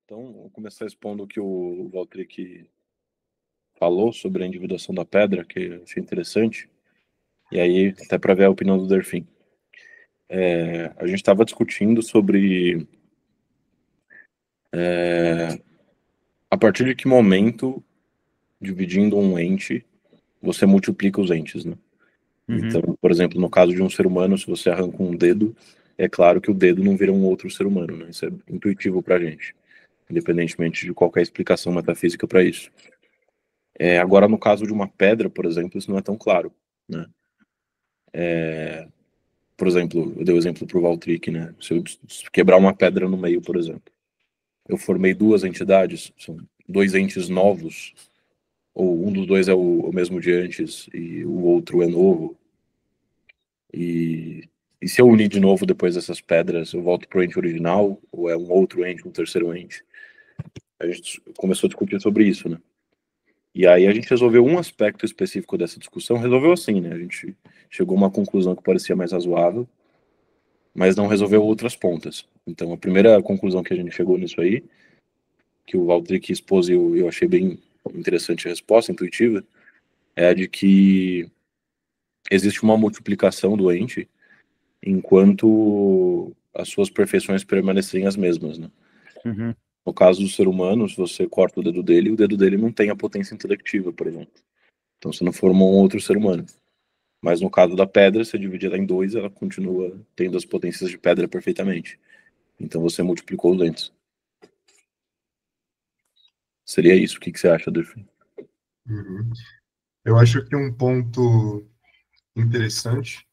Então, vou começar expondo o que o Valtryek falou sobre a individuação da pedra, que eu achei interessante, e aí até para ver a opinião do Delfim. A gente estava discutindo sobre a partir de que momento, dividindo um ente, você multiplica os entes, né? Então, por exemplo, no caso de um ser humano, se você arranca um dedo, é claro que o dedo não vira um outro ser humano, né? Isso é intuitivo para a gente, independentemente de qualquer explicação metafísica para isso. Agora, no caso de uma pedra, por exemplo, isso não é tão claro, né? Por exemplo, eu dei o exemplo para o Valtryek, né? Se eu quebrar uma pedra no meio, por exemplo, eu formei duas entidades, são dois entes novos, ou um dos dois é o mesmo de antes e o outro é novo. E se eu unir de novo depois dessas pedras, eu volto pro ente original, ou é um outro ente, um terceiro ente? A gente começou a discutir sobre isso, né? E aí a gente resolveu um aspecto específico dessa discussão, resolveu assim, né? A gente chegou a uma conclusão que parecia mais razoável, mas não resolveu outras pontas. Então a primeira conclusão que a gente chegou nisso aí, que o Valtryek expôs e eu achei bem interessante a resposta, intuitiva, é a de que existe uma multiplicação do ente enquanto as suas perfeições permanecerem as mesmas, né? Uhum. No caso do ser humano, se você corta o dedo dele não tem a potência intelectiva, por exemplo. Então você não formou um outro ser humano. Mas no caso da pedra, se dividir ela em dois, ela continua tendo as potências de pedra perfeitamente. Então você multiplicou os dentes. Seria isso. O que você acha, Delfim? Uhum. Eu acho que um ponto interessante,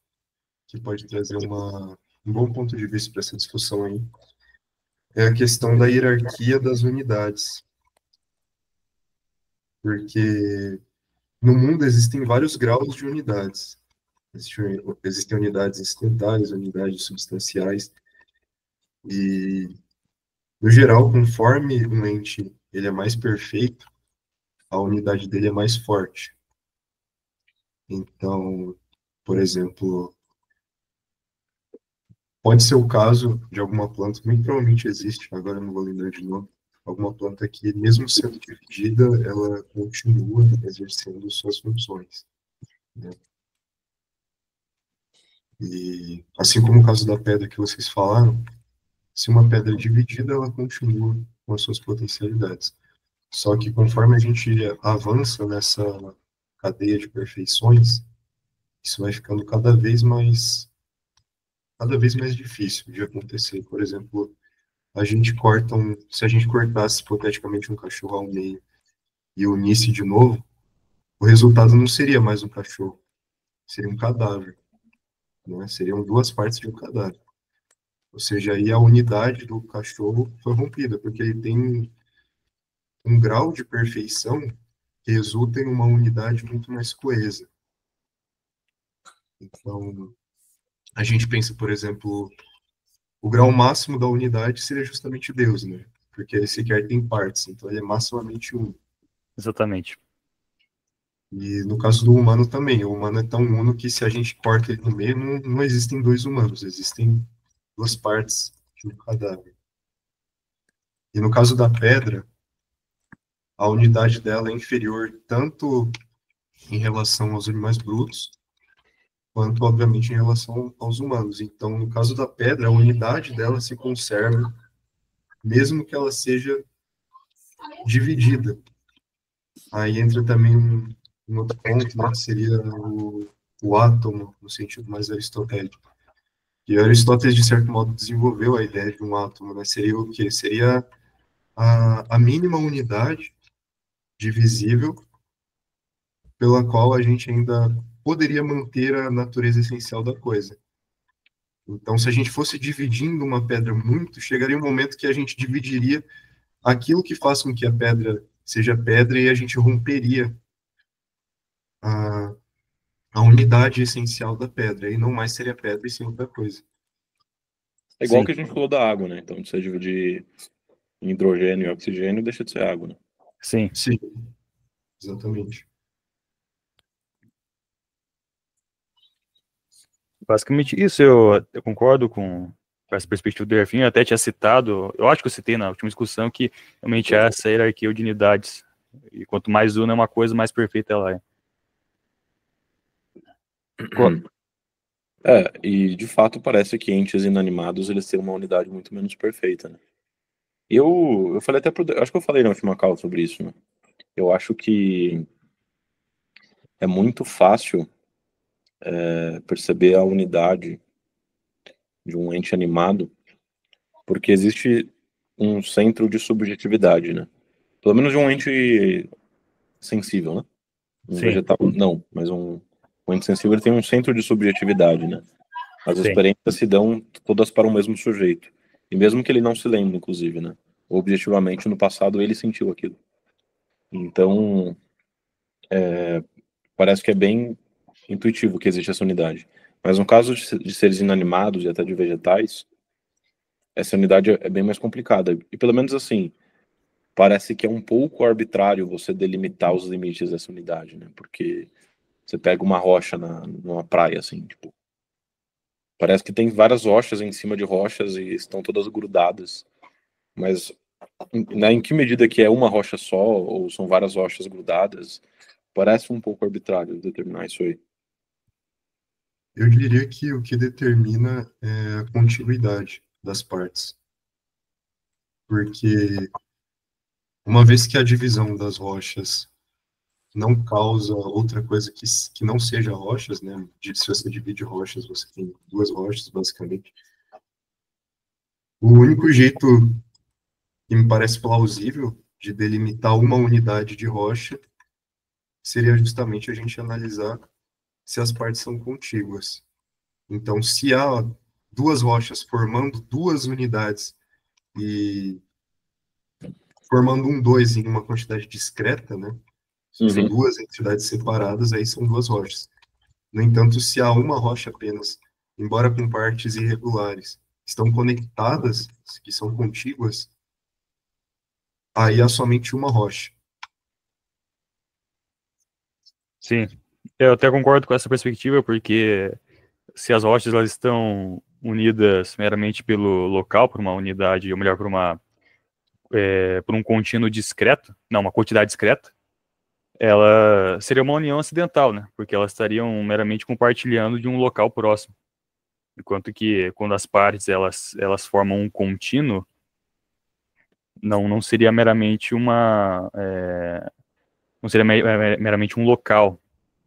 que pode trazer um bom ponto de vista para essa discussão aí, é a questão da hierarquia das unidades. Porque no mundo existem vários graus de unidades. Existem unidades instantáneas, unidades substanciais, e, no geral, conforme um ente ele é mais perfeito, a unidade dele é mais forte. Então, por exemplo, pode ser o caso de alguma planta, muito provavelmente existe, agora eu não vou lembrar de novo, alguma planta que, mesmo sendo dividida, ela continua exercendo suas funções, né? E, assim como o caso da pedra que vocês falaram, se uma pedra é dividida, ela continua com as suas potencialidades. Só que conforme a gente avança nessa cadeia de perfeições, isso vai ficando cada vez mais difícil de acontecer. Por exemplo, se a gente cortasse hipoteticamente um cachorro ao meio e unisse de novo, o resultado não seria mais um cachorro, seria um cadáver, né? Seriam duas partes de um cadáver. Ou seja, aí a unidade do cachorro foi rompida, porque ele tem um grau de perfeição que resulta em uma unidade muito mais coesa. Então, a gente pensa, por exemplo, o grau máximo da unidade seria justamente Deus, né? Porque ele sequer tem partes, então ele é maximamente um. Exatamente. E no caso do humano também, o humano é tão uno que se a gente corta ele no meio, não existem dois humanos, existem duas partes de um cadáver. E no caso da pedra, a unidade dela é inferior tanto em relação aos animais brutos, quanto, obviamente, em relação aos humanos. Então, no caso da pedra, a unidade dela se conserva, mesmo que ela seja dividida. Aí entra também um outro ponto, né, que seria o átomo, no sentido mais aristotélico. E Aristóteles, de certo modo, desenvolveu a ideia de um átomo, né? Seria o quê? Seria a mínima unidade divisível pela qual a gente ainda poderia manter a natureza essencial da coisa. Então, se a gente fosse dividindo uma pedra muito, chegaria um momento que a gente dividiria aquilo que faz com que a pedra seja pedra e a gente romperia a, a unidade essencial da pedra, e não mais seria pedra e sim outra coisa. É igual Sim. que a gente falou da água, né? Então, se você dividir em hidrogênio e oxigênio, deixa de ser água, né? Sim. Sim, exatamente. Basicamente isso, eu concordo com com essa perspectiva do Delfim, eu até tinha citado, eu acho que eu citei na última discussão, que realmente é essa hierarquia de unidades. E quanto mais una é uma coisa, mais perfeita ela é. E de fato parece que entes inanimados eles têm uma unidade muito menos perfeita, né? Eu falei até acho que eu falei na última call sobre isso, né? Eu acho que é muito fácil perceber a unidade de um ente animado, porque existe um centro de subjetividade, né? Pelo menos de um ente sensível, né? Um Sim. vegetal, não, mas um ente sensível ele tem um centro de subjetividade, né? As Sim. experiências se dão todas para o mesmo sujeito. E mesmo que ele não se lembre, inclusive, né? Objetivamente, no passado, ele sentiu aquilo. Então, parece que é bem intuitivo que existe essa unidade. Mas no caso de seres inanimados e até de vegetais, essa unidade é bem mais complicada. E pelo menos assim, parece que é um pouco arbitrário você delimitar os limites dessa unidade, né? Porque você pega uma rocha numa praia, assim, tipo, parece que tem várias rochas em cima de rochas e estão todas grudadas. Mas em que medida que é uma rocha só ou são várias rochas grudadas, parece um pouco arbitrário determinar isso aí. Eu diria que o que determina é a contiguidade das partes. Porque uma vez que a divisão das rochas não causa outra coisa que não seja rochas, né? Se você divide rochas, você tem duas rochas, basicamente. O único jeito que me parece plausível de delimitar uma unidade de rocha seria justamente a gente analisar se as partes são contíguas. Então, se há duas rochas formando duas unidades e formando um dois em uma quantidade discreta, né? São duas entidades separadas, aí são duas rochas. No entanto, se há uma rocha apenas, embora com partes irregulares, estão conectadas, que são contíguas, aí há somente uma rocha. Sim, eu até concordo com essa perspectiva, porque se as rochas elas estão unidas meramente pelo local, por uma unidade, ou melhor, por um contínuo discreto, não, uma quantidade discreta, ela seria uma união acidental, né? Porque elas estariam meramente compartilhando de um local próximo. Enquanto que quando as partes elas formam um contínuo, não seria meramente não seria meramente um local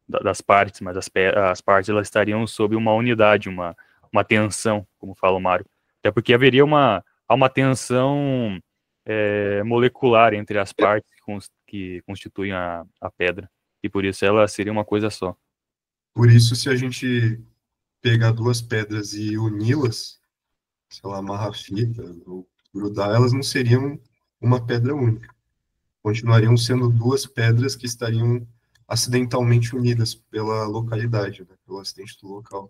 das partes, mas as partes elas estariam sob uma unidade, uma tensão, como fala o Mário. Até porque há uma tensão molecular entre as partes que constituem a pedra, e por isso ela seria uma coisa só. Por isso, se a gente pegar duas pedras e uni-las, sei lá, amarrar fita ou grudar, elas não seriam uma pedra única. Continuariam sendo duas pedras que estariam acidentalmente unidas pela localidade, né, pelo acidente do local.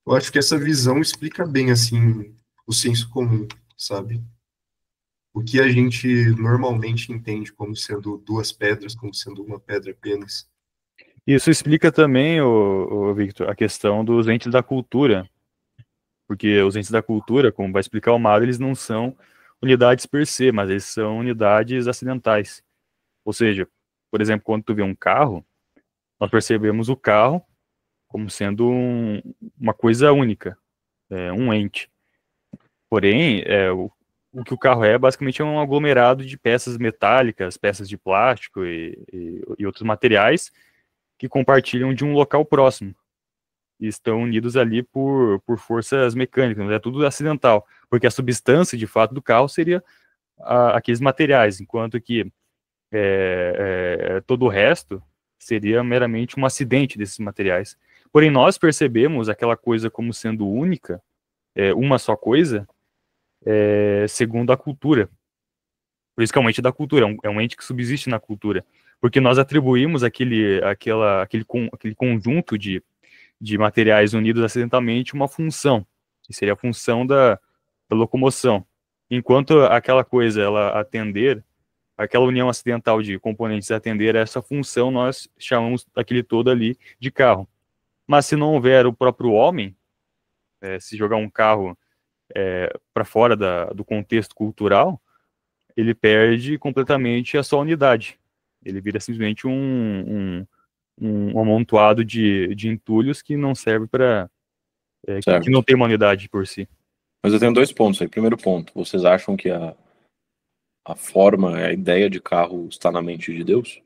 Eu acho que essa visão explica bem, assim, o senso comum, sabe? O que a gente normalmente entende como sendo duas pedras, como sendo uma pedra apenas. Isso explica também, o Victor, a questão dos entes da cultura, porque os entes da cultura, como vai explicar o Mário, eles não são unidades per se, mas eles são unidades acidentais. Ou seja, por exemplo, quando tu vê um carro, nós percebemos o carro como sendo uma coisa única, um ente. Porém, o que o carro basicamente é um aglomerado de peças metálicas, peças de plástico e outros materiais que compartilham de um local próximo e estão unidos ali por forças mecânicas, é tudo acidental, porque a substância de fato do carro seria aqueles materiais, enquanto que todo o resto seria meramente um acidente desses materiais. Porém, nós percebemos aquela coisa como sendo única, uma só coisa, segundo a cultura. Por isso que é um ente da cultura, é um ente que subsiste na cultura. Porque nós atribuímos aquele conjunto de materiais unidos acidentalmente uma função, que seria a função da locomoção. Enquanto aquela coisa, ela atender, aquela união acidental de componentes atender a essa função, nós chamamos aquele todo ali de carro. Mas se não houver o próprio homem, se jogar um carro para fora do contexto cultural, ele perde completamente a sua unidade. Ele vira simplesmente um amontoado de entulhos que não serve para... que não Certo. tem uma unidade por si. Mas eu tenho 2 pontos aí. Primeiro ponto, vocês acham que a forma, a ideia de carro está na mente de Deus?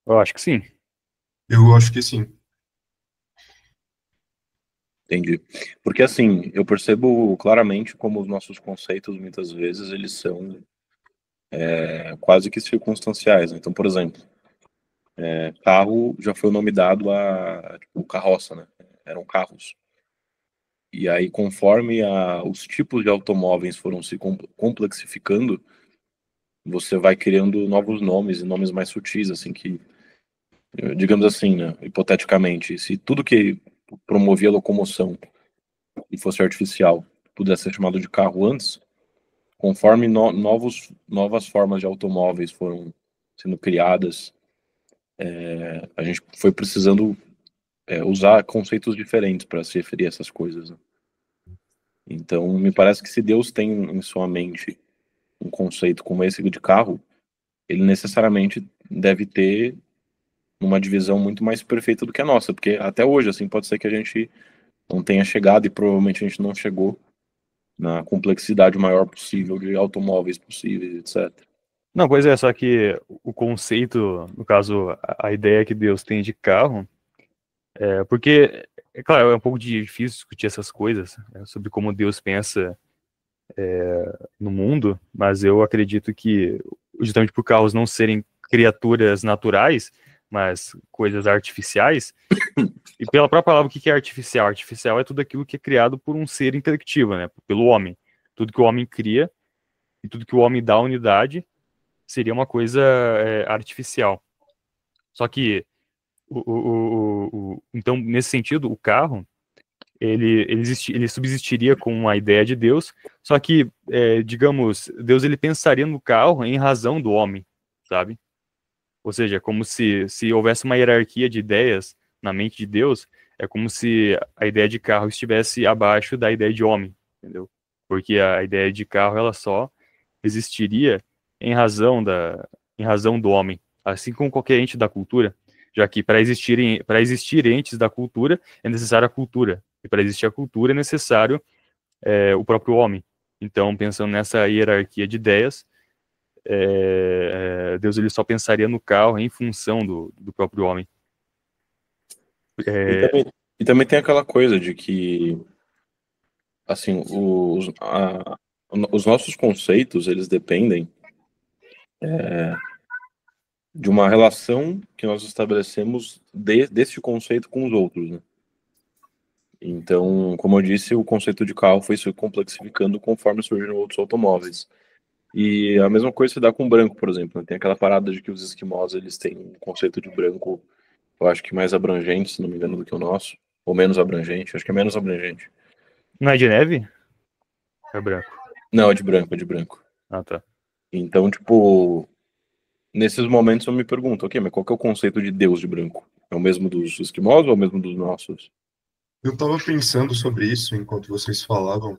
Eu acho que sim. Eu acho que sim. Entendi. Porque assim, eu percebo claramente como os nossos conceitos, muitas vezes, eles são quase que circunstanciais, né? Então, por exemplo, carro já foi o nome dado a tipo, carroça, né? Eram carros. E aí, conforme os tipos de automóveis foram se complexificando, você vai criando novos nomes e nomes mais sutis, assim, que, digamos assim, né? Hipoteticamente, se tudo que promovia locomoção e fosse artificial pudesse ser chamado de carro antes, conforme novas formas de automóveis foram sendo criadas, a gente foi precisando usar conceitos diferentes para se referir a essas coisas, né? Então, me parece que se Deus tem em sua mente um conceito como esse de carro, ele necessariamente deve ter uma divisão muito mais perfeita do que a nossa, porque até hoje, assim, pode ser que a gente não tenha chegado e provavelmente a gente não chegou na complexidade maior possível de automóveis possíveis, etc. Não, pois é, só que o conceito, no caso, a ideia que Deus tem de carro, porque, é claro, é um pouco difícil discutir essas coisas, né, sobre como Deus pensa no mundo, mas eu acredito que, justamente por carros não serem criaturas naturais, mas coisas artificiais, e pela própria palavra, o que é artificial? Artificial é tudo aquilo que é criado por um ser intelectivo, né, pelo homem. Tudo que o homem cria e tudo que o homem dá à unidade seria uma coisa artificial. Só que, então, nesse sentido, o carro, ele subsistiria com uma ideia de Deus, só que, digamos, Deus ele pensaria no carro em razão do homem, sabe? Ou seja, como se houvesse uma hierarquia de ideias na mente de Deus, é como se a ideia de carro estivesse abaixo da ideia de homem, entendeu? Porque a ideia de carro, ela só existiria em razão em razão do homem, assim como qualquer ente da cultura, já que para existir entes da cultura é necessária a cultura, e para existir a cultura é necessário o próprio homem. Então, pensando nessa hierarquia de ideias, Deus ele só pensaria no carro em função do próprio homem. E também tem aquela coisa de que, assim, os nossos conceitos, eles dependem de uma relação que nós estabelecemos desse conceito com os outros, né? Então, como eu disse, o conceito de carro foi se complexificando conforme surgiram outros automóveis. E a mesma coisa se dá com branco, por exemplo, né? Tem aquela parada de que os esquimós, eles têm um conceito de branco, eu acho que mais abrangente, se não me engano, do que o nosso. Ou menos abrangente, acho que é menos abrangente. Não é de neve? É branco. Não, é de branco, é de branco. Ah, tá. Então, tipo, nesses momentos eu me pergunto, ok, mas qual que é o conceito de Deus de branco? É o mesmo dos esquimós ou é o mesmo dos nossos? Eu estava pensando sobre isso enquanto vocês falavam.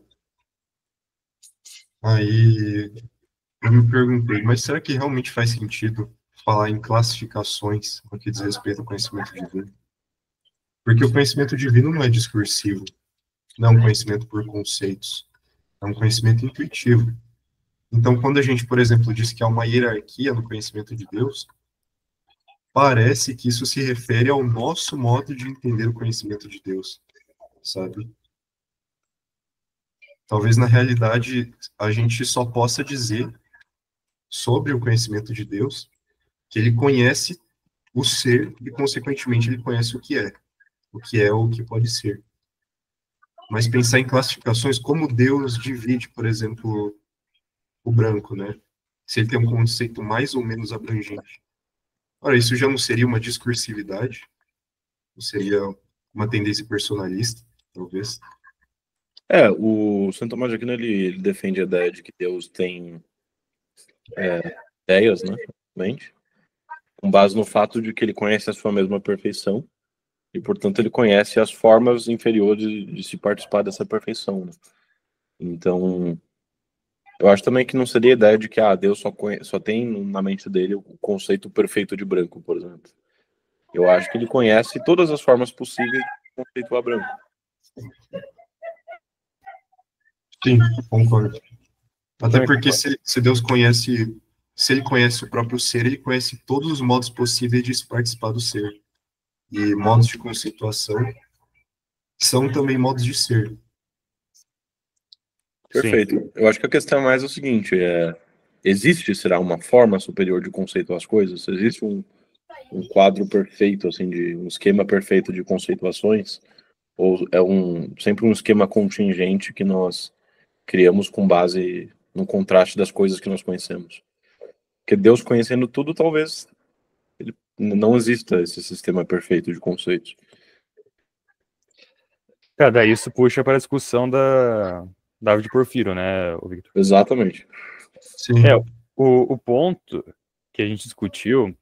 Aí eu me perguntei, mas será que realmente faz sentido falar em classificações no que diz respeito ao conhecimento divino? Porque o conhecimento divino não é discursivo, não é um conhecimento por conceitos, é um conhecimento intuitivo. Então, quando a gente, por exemplo, diz que há uma hierarquia no conhecimento de Deus, parece que isso se refere ao nosso modo de entender o conhecimento de Deus, sabe? Talvez, na realidade, a gente só possa dizer sobre o conhecimento de Deus que ele conhece o ser e, consequentemente, ele conhece o que é ou o que pode ser. Mas pensar em classificações, como Deus divide, por exemplo, o branco, né? Se ele tem um conceito mais ou menos abrangente. Ora, isso já não seria uma discursividade? Não seria uma tendência personalista, talvez? O Santo Tomás de Aquino, ele defende a ideia de que Deus tem ideias, né, mente, com base no fato de que ele conhece a sua mesma perfeição e, portanto, ele conhece as formas inferiores de se participar dessa perfeição, né? Então, eu acho também que não seria a ideia de que Deus só tem na mente dele o conceito perfeito de branco, por exemplo. Eu acho que ele conhece todas as formas possíveis de conceituar branco. Sim, concordo. Até porque se Deus conhece, se ele conhece o próprio ser, ele conhece todos os modos possíveis de se participar do ser. E modos de conceituação são também modos de ser. Perfeito. Sim. Eu acho que a questão mais é o seguinte, será uma forma superior de conceituar as coisas? Existe um quadro perfeito, assim, um esquema perfeito de conceituações? Ou é sempre um esquema contingente que nós criamos com base no contraste das coisas que nós conhecemos? Porque Deus conhecendo tudo, talvez não exista esse sistema perfeito de conceitos. Daí isso puxa para a discussão da Davi de Porfírio, né, Victor? Exatamente. Sim. O ponto que a gente discutiu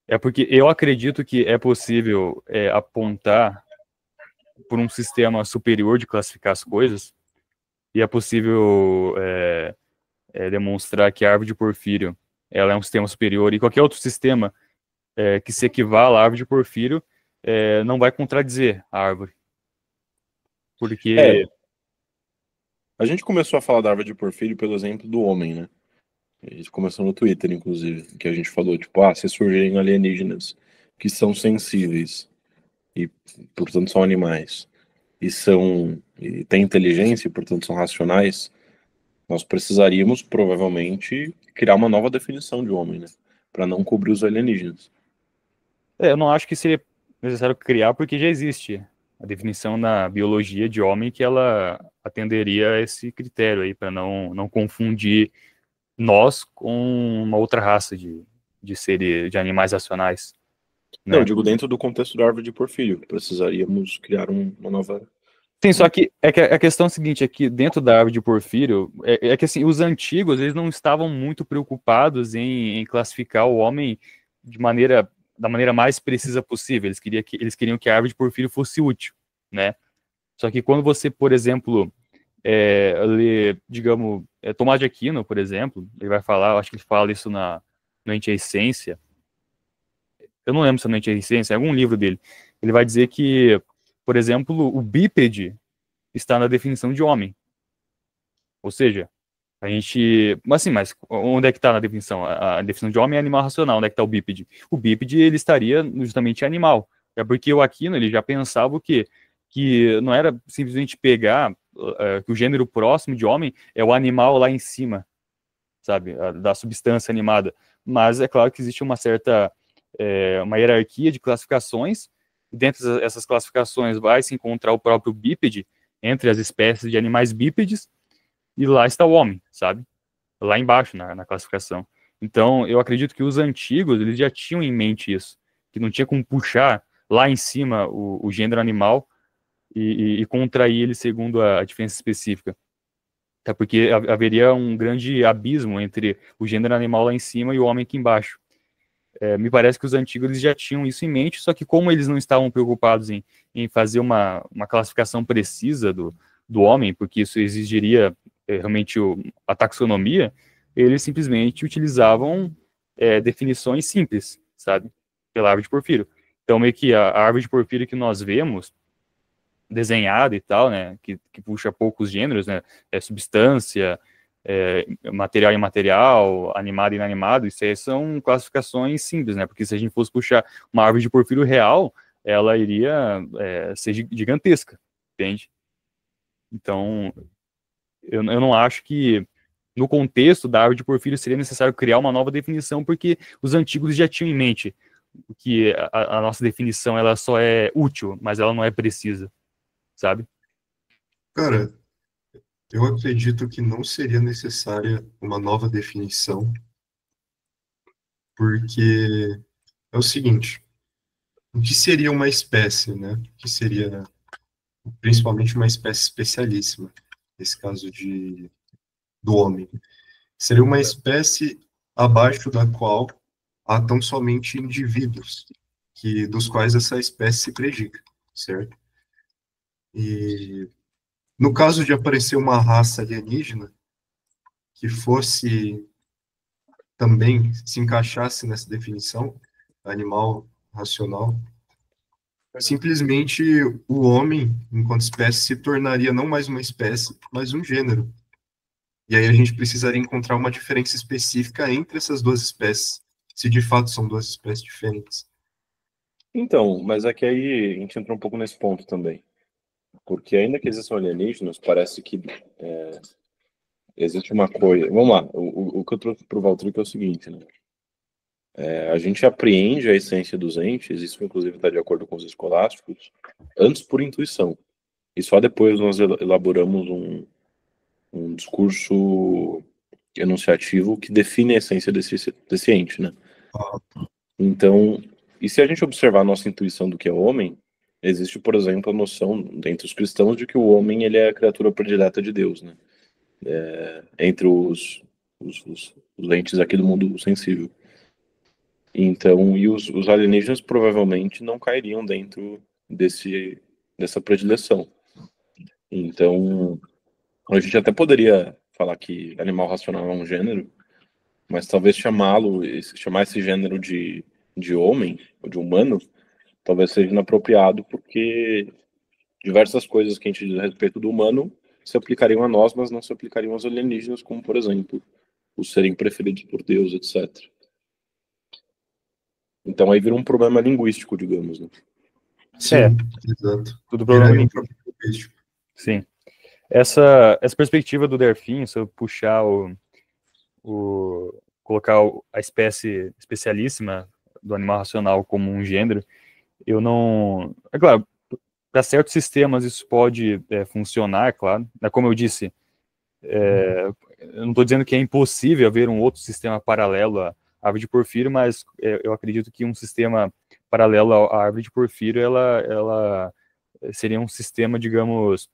é porque eu acredito que é possível apontar por um sistema superior de classificar as coisas, e é possível demonstrar que a árvore de Porfírio ela é um sistema superior, e qualquer outro sistema que se equivala à árvore de Porfírio não vai contradizer a árvore. Porque... A gente começou a falar da árvore de Porfírio pelo exemplo do homem, né? A gente começou no Twitter, inclusive, que a gente falou, tipo, se surgirem alienígenas que são sensíveis e, portanto, são animais, e têm inteligência e, portanto, são racionais, nós precisaríamos, provavelmente, criar uma nova definição de homem, né? Para não cobrir os alienígenas. Eu não acho que seria necessário criar, porque já existe a definição na biologia de homem que ela atenderia a esse critério aí, para não confundir nós com uma outra raça de seres, de animais racionais. Né? Não, eu digo dentro do contexto da árvore de Porfírio. Precisaríamos criar uma nova... Sim, só que a questão é a seguinte, é que dentro da árvore de Porfírio, que assim, os antigos, eles não estavam muito preocupados em classificar o homem da maneira mais precisa possível. Eles queriam que a árvore de Porfírio fosse útil, né? Só que quando você, por exemplo, lê, digamos, Tomás de Aquino, por exemplo, ele vai falar, eu acho que ele fala isso no Ente a Essência, eu não lembro se é no Ente a Essência, é algum livro dele, ele vai dizer que, por exemplo, o bípede está na definição de homem. Ou seja, a gente... Mas onde é que está na definição? A definição de homem é animal racional. Onde é que está o bípede? O bípede, ele estaria justamente animal. É porque o Aquino, ele já pensava que não era simplesmente pegar que o gênero próximo de homem é o animal lá em cima, sabe? Da substância animada. Mas é claro que existe uma certa... uma hierarquia de classificações. E dentro dessas classificações vai se encontrar o próprio bípede, entre as espécies de animais bípedes, e lá está o homem, sabe? Lá embaixo, na classificação. Então, eu acredito que os antigos, eles já tinham em mente isso, que não tinha como puxar lá em cima o gênero animal e contrair ele segundo a diferença específica. Até porque haveria um grande abismo entre o gênero animal lá em cima e o homem aqui embaixo. Me parece que os antigos eles já tinham isso em mente, só que como eles não estavam preocupados em fazer uma classificação precisa do homem, porque isso exigiria realmente a taxonomia, eles simplesmente utilizavam definições simples, sabe? Pela árvore de Porfírio. Então, meio que a árvore de Porfírio que nós vemos, desenhada e tal, né, que puxa poucos gêneros, né, substância, material e imaterial, animado e inanimado, isso aí são classificações simples, né? Porque se a gente fosse puxar uma árvore de Porfírio real, ela iria ser gigantesca, entende? Então, eu não acho que no contexto da árvore de Porfírio seria necessário criar uma nova definição, porque os antigos já tinham em mente que a nossa definição ela só é útil, mas ela não é precisa, sabe? Cara, eu acredito que não seria necessária uma nova definição, porque é o seguinte, o que seria uma espécie, né? O que seria principalmente uma espécie especialíssima, nesse caso do homem. Seria uma espécie abaixo da qual há tão somente indivíduos. dos quais essa espécie se predica, certo? E no caso de aparecer uma raça alienígena que fosse também se encaixasse nessa definição, animal racional, simplesmente o homem, enquanto espécie, se tornaria não mais uma espécie, mas um gênero. E aí a gente precisaria encontrar uma diferença específica entre essas duas espécies, se de fato são duas espécies diferentes. Então, mas é que aí a gente entra um pouco nesse ponto também. Porque ainda que existam alienígenas, parece que existe uma coisa. Vamos lá, o que eu trouxe para o Valtteri é o seguinte, né? A gente apreende a essência dos entes, isso inclusive está de acordo com os escolásticos, antes por intuição. E só depois nós elaboramos um discurso enunciativo que define a essência desse ente, né? Então, e se a gente observar a nossa intuição do que é homem, existe, por exemplo, a noção, dentre os cristãos, de que o homem ele é a criatura predileta de Deus, né? Entre os entes aqui do mundo sensível. Então, e os alienígenas provavelmente não cairiam dentro dessa predileção. Então, a gente até poderia falar que animal racional é um gênero, mas talvez chamar esse gênero de homem, ou de humano, talvez seja inapropriado, porque diversas coisas que a gente diz a respeito do humano se aplicariam a nós, mas não se aplicariam aos alienígenas, como, por exemplo, os serem preferidos por Deus, etc. Então aí vira um problema linguístico, digamos, né? Sim, exato. Tudo problema linguístico. Sim. Essa perspectiva do Delfim, se eu puxar colocar a espécie especialíssima do animal racional como um gênero, eu não... É claro, para certos sistemas isso pode funcionar, claro. Como eu disse, eu não estou dizendo que é impossível haver um outro sistema paralelo à árvore de Porfírio, mas eu acredito que um sistema paralelo à árvore de Porfírio, ela seria um sistema, digamos,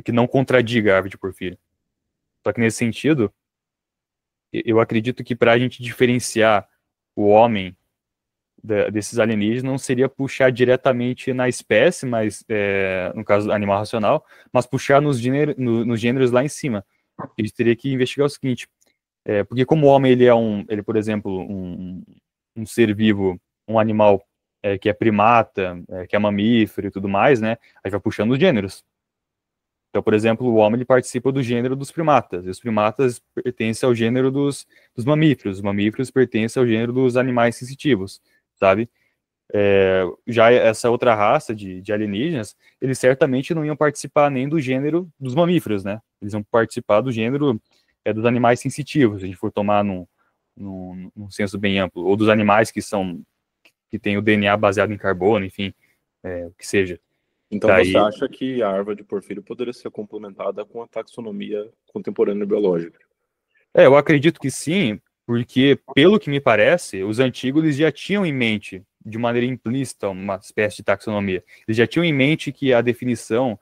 que não contradiga a árvore de Porfírio. Só que nesse sentido, eu acredito que para a gente diferenciar o homem desses alienígenas não seria puxar diretamente na espécie, mas no caso animal racional, mas puxar nos gêneros lá em cima. A gente teria que investigar o seguinte, porque como o homem ele por exemplo, um ser vivo, um animal que é primata, que é mamífero e tudo mais, né? A gente vai puxando os gêneros. Então, por exemplo, o homem ele participa do gênero dos primatas, e os primatas pertencem ao gênero dos mamíferos, os mamíferos pertencem ao gênero dos animais sensitivos, sabe? Já essa outra raça de alienígenas, eles certamente não iam participar nem do gênero dos mamíferos, né? Eles iam participar do gênero dos animais sensitivos, se a gente for tomar num senso bem amplo, ou dos animais que têm o DNA baseado em carbono, enfim, o que seja. Então você acha que a árvore de Porfírio poderia ser complementada com a taxonomia contemporânea biológica? Eu acredito que sim, porque, pelo que me parece, os antigos eles já tinham em mente, de maneira implícita, uma espécie de taxonomia. Eles já tinham em mente que a definição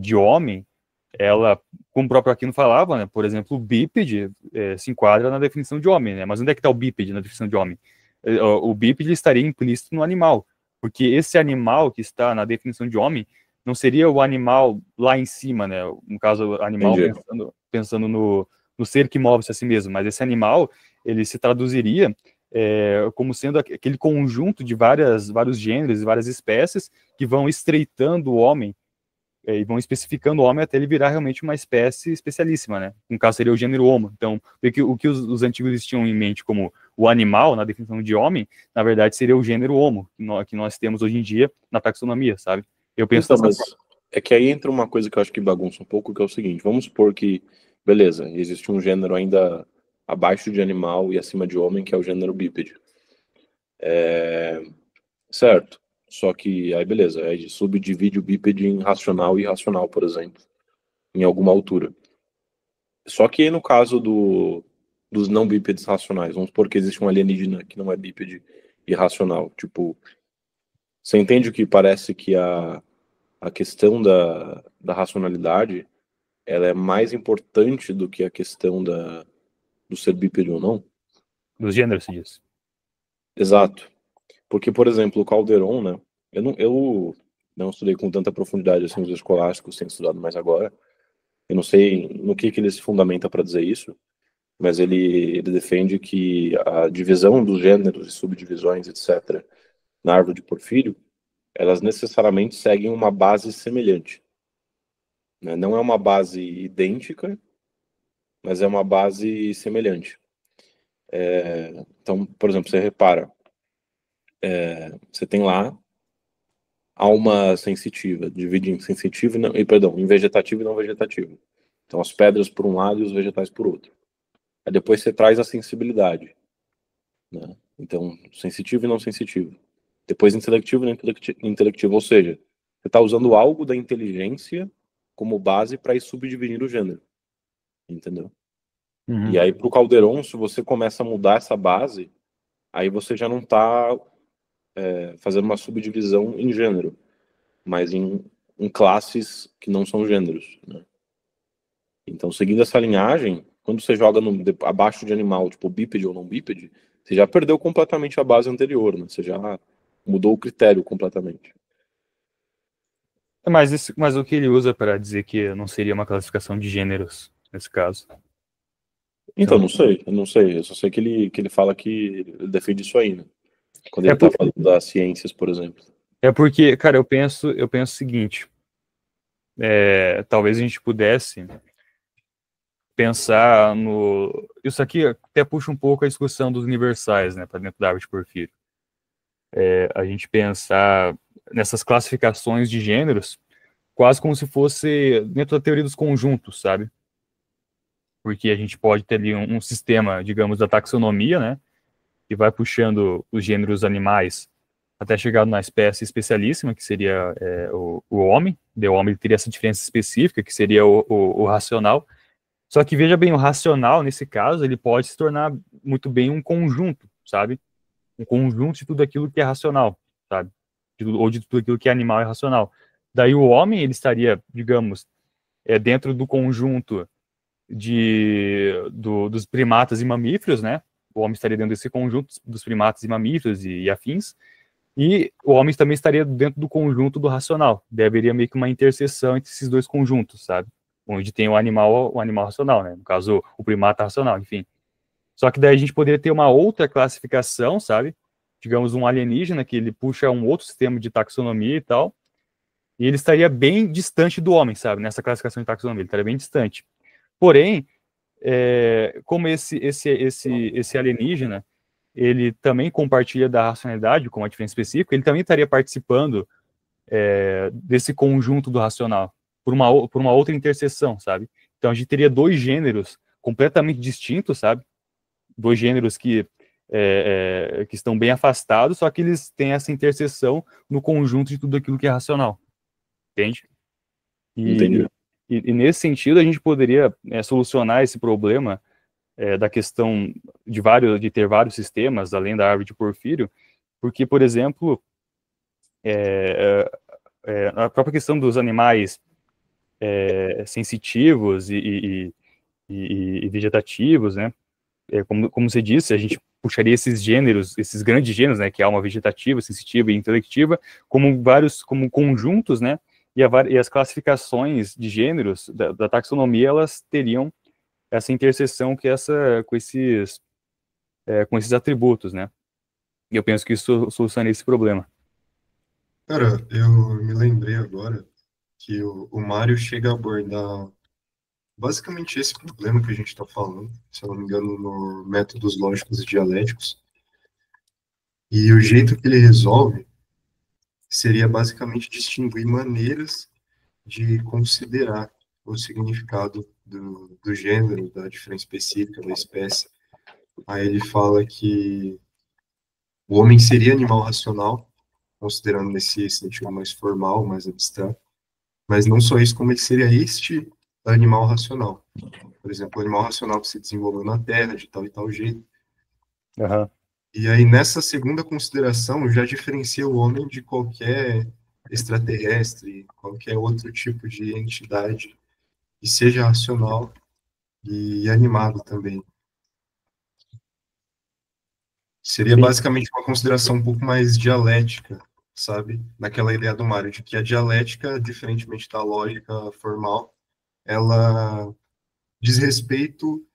de homem, ela, como o próprio Aquino falava, né, por exemplo, o bípede se enquadra na definição de homem, né? Mas onde é que está o bípede na definição de homem? O bípede estaria implícito no animal, porque esse animal que está na definição de homem não seria o animal lá em cima, né? No caso, o animal pensando no ser que move-se a si mesmo, mas esse animal, ele se traduziria como sendo aquele conjunto de vários gêneros e várias espécies que vão estreitando o homem e vão especificando o homem até ele virar realmente uma espécie especialíssima, né? No caso, seria o gênero Homo. Então, o que os antigos tinham em mente como o animal, na definição de homem, na verdade, seria o gênero Homo, que nós temos hoje em dia na taxonomia, sabe? Eu penso então, mas é que aí entra uma coisa que eu acho que bagunça um pouco, que é o seguinte, vamos supor que, beleza, existe um gênero ainda abaixo de animal e acima de homem, que é o gênero bípede. Certo. Só que aí, beleza, aí subdivide o bípede em racional e irracional, por exemplo, em alguma altura. Só que no caso dos não bípedes racionais, vamos supor que existe um alienígena que não é bípede e racional. Tipo, você entende que parece que a questão da racionalidade ela é mais importante do que a questão do ser bípede ou não? dos gêneros, se diz. Exato. Porque, por exemplo, o Calderon, né? Eu não estudei com tanta profundidade assim os escolásticos, tenho estudado mais agora. Eu não sei no que ele se fundamenta para dizer isso, mas ele defende que a divisão dos gêneros e subdivisões, etc., na árvore de Porfírio, elas necessariamente seguem uma base semelhante, né? Não é uma base idêntica, mas é uma base semelhante. Então, por exemplo, você repara, você tem lá alma sensitiva, divide em sensitivo perdão, em vegetativo e não vegetativo. Então, as pedras por um lado e os vegetais por outro. Aí depois você traz a sensibilidade, né? Então, sensitivo e não sensitivo. Depois intelectivo e não intelectivo, ou seja, você está usando algo da inteligência como base para ir subdividir o gênero, entendeu? Uhum. E aí, para o Calderon, se você começa a mudar essa base, aí você já não está fazendo uma subdivisão em gênero, mas em classes que não são gêneros, né? Então, seguindo essa linhagem, quando você joga abaixo de animal, tipo bípede ou não bípede, você já perdeu completamente a base anterior, né? Você já mudou o critério completamente. Mas o que ele usa para dizer que não seria uma classificação de gêneros, nesse caso? Então, não sei, eu não sei. Eu só sei que ele fala que ele defende isso aí, né? Quando É, ele tá por, falando das ciências, por exemplo. é porque, cara, eu penso o seguinte, talvez a gente pudesse pensar no... Isso aqui até puxa um pouco a discussão dos universais, né, para dentro da árvore de Porfírio. A gente pensar nessas classificações de gêneros quase como se fosse dentro da teoria dos conjuntos, sabe? Porque a gente pode ter ali um sistema, digamos, da taxonomia, né, que vai puxando os gêneros animais até chegar na espécie especialíssima, que seria o homem. O homem teria essa diferença específica, que seria o racional. Só que veja bem, o racional, nesse caso, ele pode se tornar muito bem um conjunto, sabe? Um conjunto de tudo aquilo que é racional, sabe? Ou de tudo aquilo que é animal e racional. Daí o homem, ele estaria, digamos, dentro do conjunto dos primatas e mamíferos, né? O homem estaria dentro desse conjunto dos primatas e mamíferos e afins. E o homem também estaria dentro do conjunto do racional. Haveria meio que uma interseção entre esses dois conjuntos, sabe? Onde tem o animal racional, né? No caso, o primata racional, enfim. Só que daí a gente poderia ter uma outra classificação, sabe? Digamos, um alienígena que ele puxa um outro sistema de taxonomia e tal, e ele estaria bem distante do homem, sabe? Nessa classificação de taxonomia, ele estaria bem distante. Porém, como esse alienígena, ele também compartilha da racionalidade, com uma diferença específica, ele também estaria participando desse conjunto do racional, por uma outra interseção, sabe? Então a gente teria dois gêneros completamente distintos, sabe? Dois gêneros que estão bem afastados, só que eles têm essa interseção no conjunto de tudo aquilo que é racional, entende? Entendi. E nesse sentido a gente poderia solucionar esse problema da questão de ter vários sistemas, além da árvore de Porfírio, porque, por exemplo, a própria questão dos animais sensitivos e vegetativos, né? Como você disse, a gente puxaria esses gêneros, esses grandes gêneros, né, que é a alma vegetativa, sensitiva e intelectiva, como conjuntos, né? E as classificações de gêneros da taxonomia, elas teriam essa interseção com esses atributos, né? E eu penso que isso soluciona esse problema. Cara, eu me lembrei agora que o Mário chega a abordar basicamente esse problema que a gente está falando, se eu não me engano, no Métodos Lógicos e Dialéticos. E o jeito que ele resolve seria basicamente distinguir maneiras de considerar o significado do gênero, da diferença específica da espécie. Aí ele fala que o homem seria animal racional, considerando nesse sentido mais formal, mais abstrato, mas não só isso, como ele seria este animal racional. Por exemplo, o animal racional que se desenvolveu na Terra, de tal e tal jeito. Uhum. E aí, nessa segunda consideração, já diferencia o homem de qualquer extraterrestre, qualquer outro tipo de entidade que seja racional e animado também. Seria Sim. basicamente uma consideração um pouco mais dialética, sabe? Naquela ideia do Mário, de que a dialética, diferentemente da lógica formal, ela diz respeito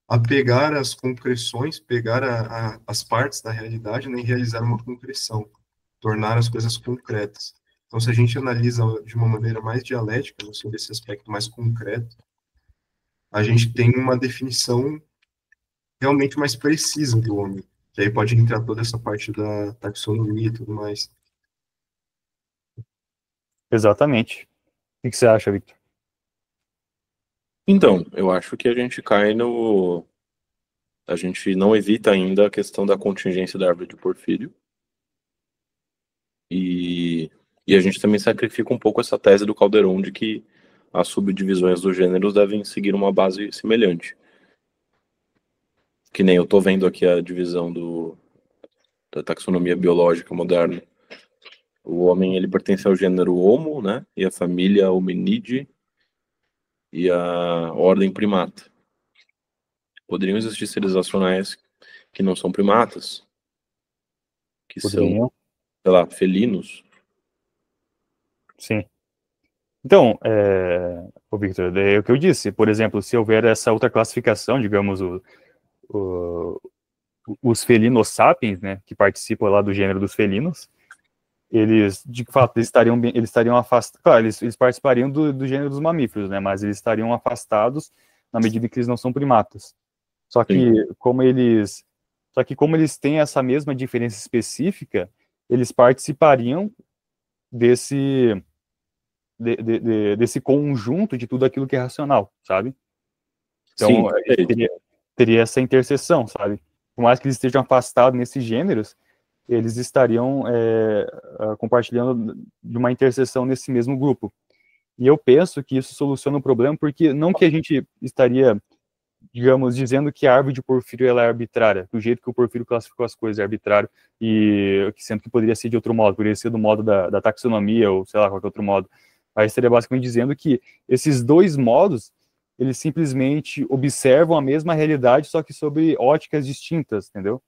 a pegar as concreções, pegar as partes da realidade, né, e realizar uma concreção, tornar as coisas concretas. Então, se a gente analisa de uma maneira mais dialética, né, sobre esse aspecto mais concreto, a gente tem uma definição realmente mais precisa do homem, que aí pode entrar toda essa parte da taxonomia e tudo mais. Exatamente. O que você acha, Victor? Então, eu acho que a gente cai no. A gente não evita ainda a questão da contingência da árvore de Porfírio. E a gente também sacrifica um pouco essa tese do Calderon de que as subdivisões dos gêneros devem seguir uma base semelhante. Que nem eu tô vendo aqui a divisão da taxonomia biológica moderna. O homem, ele pertence ao gênero Homo, né? E a família Hominidae e a ordem Primata. Poderiam existir seres racionais que não são primatas, que são, Poderiam? sei lá, felinos. Sim. Então, o Victor, é o que eu disse. Por exemplo, se houver essa outra classificação, digamos, os felinos sapiens, né, que participam lá do gênero dos felinos, eles, de fato, eles estariam afastados. Claro, eles participariam do gênero dos mamíferos, né, mas eles estariam afastados na medida que eles não são primatas. Só que, como eles têm essa mesma diferença específica, eles participariam desse conjunto de tudo aquilo que é racional, sabe? Então, teria essa interseção, sabe? Por mais que eles estejam afastados nesses gêneros, eles estariam compartilhando de uma interseção nesse mesmo grupo. E eu penso que isso soluciona o problema, porque não que a gente estaria, digamos, dizendo que a árvore de Porfírio ela é arbitrária, do jeito que o Porfírio classificou as coisas é arbitrário, e sendo que poderia ser de outro modo, poderia ser do modo da taxonomia, ou sei lá, qualquer outro modo. Aí estaria basicamente dizendo que esses dois modos, eles simplesmente observam a mesma realidade, só que sob óticas distintas, entendeu?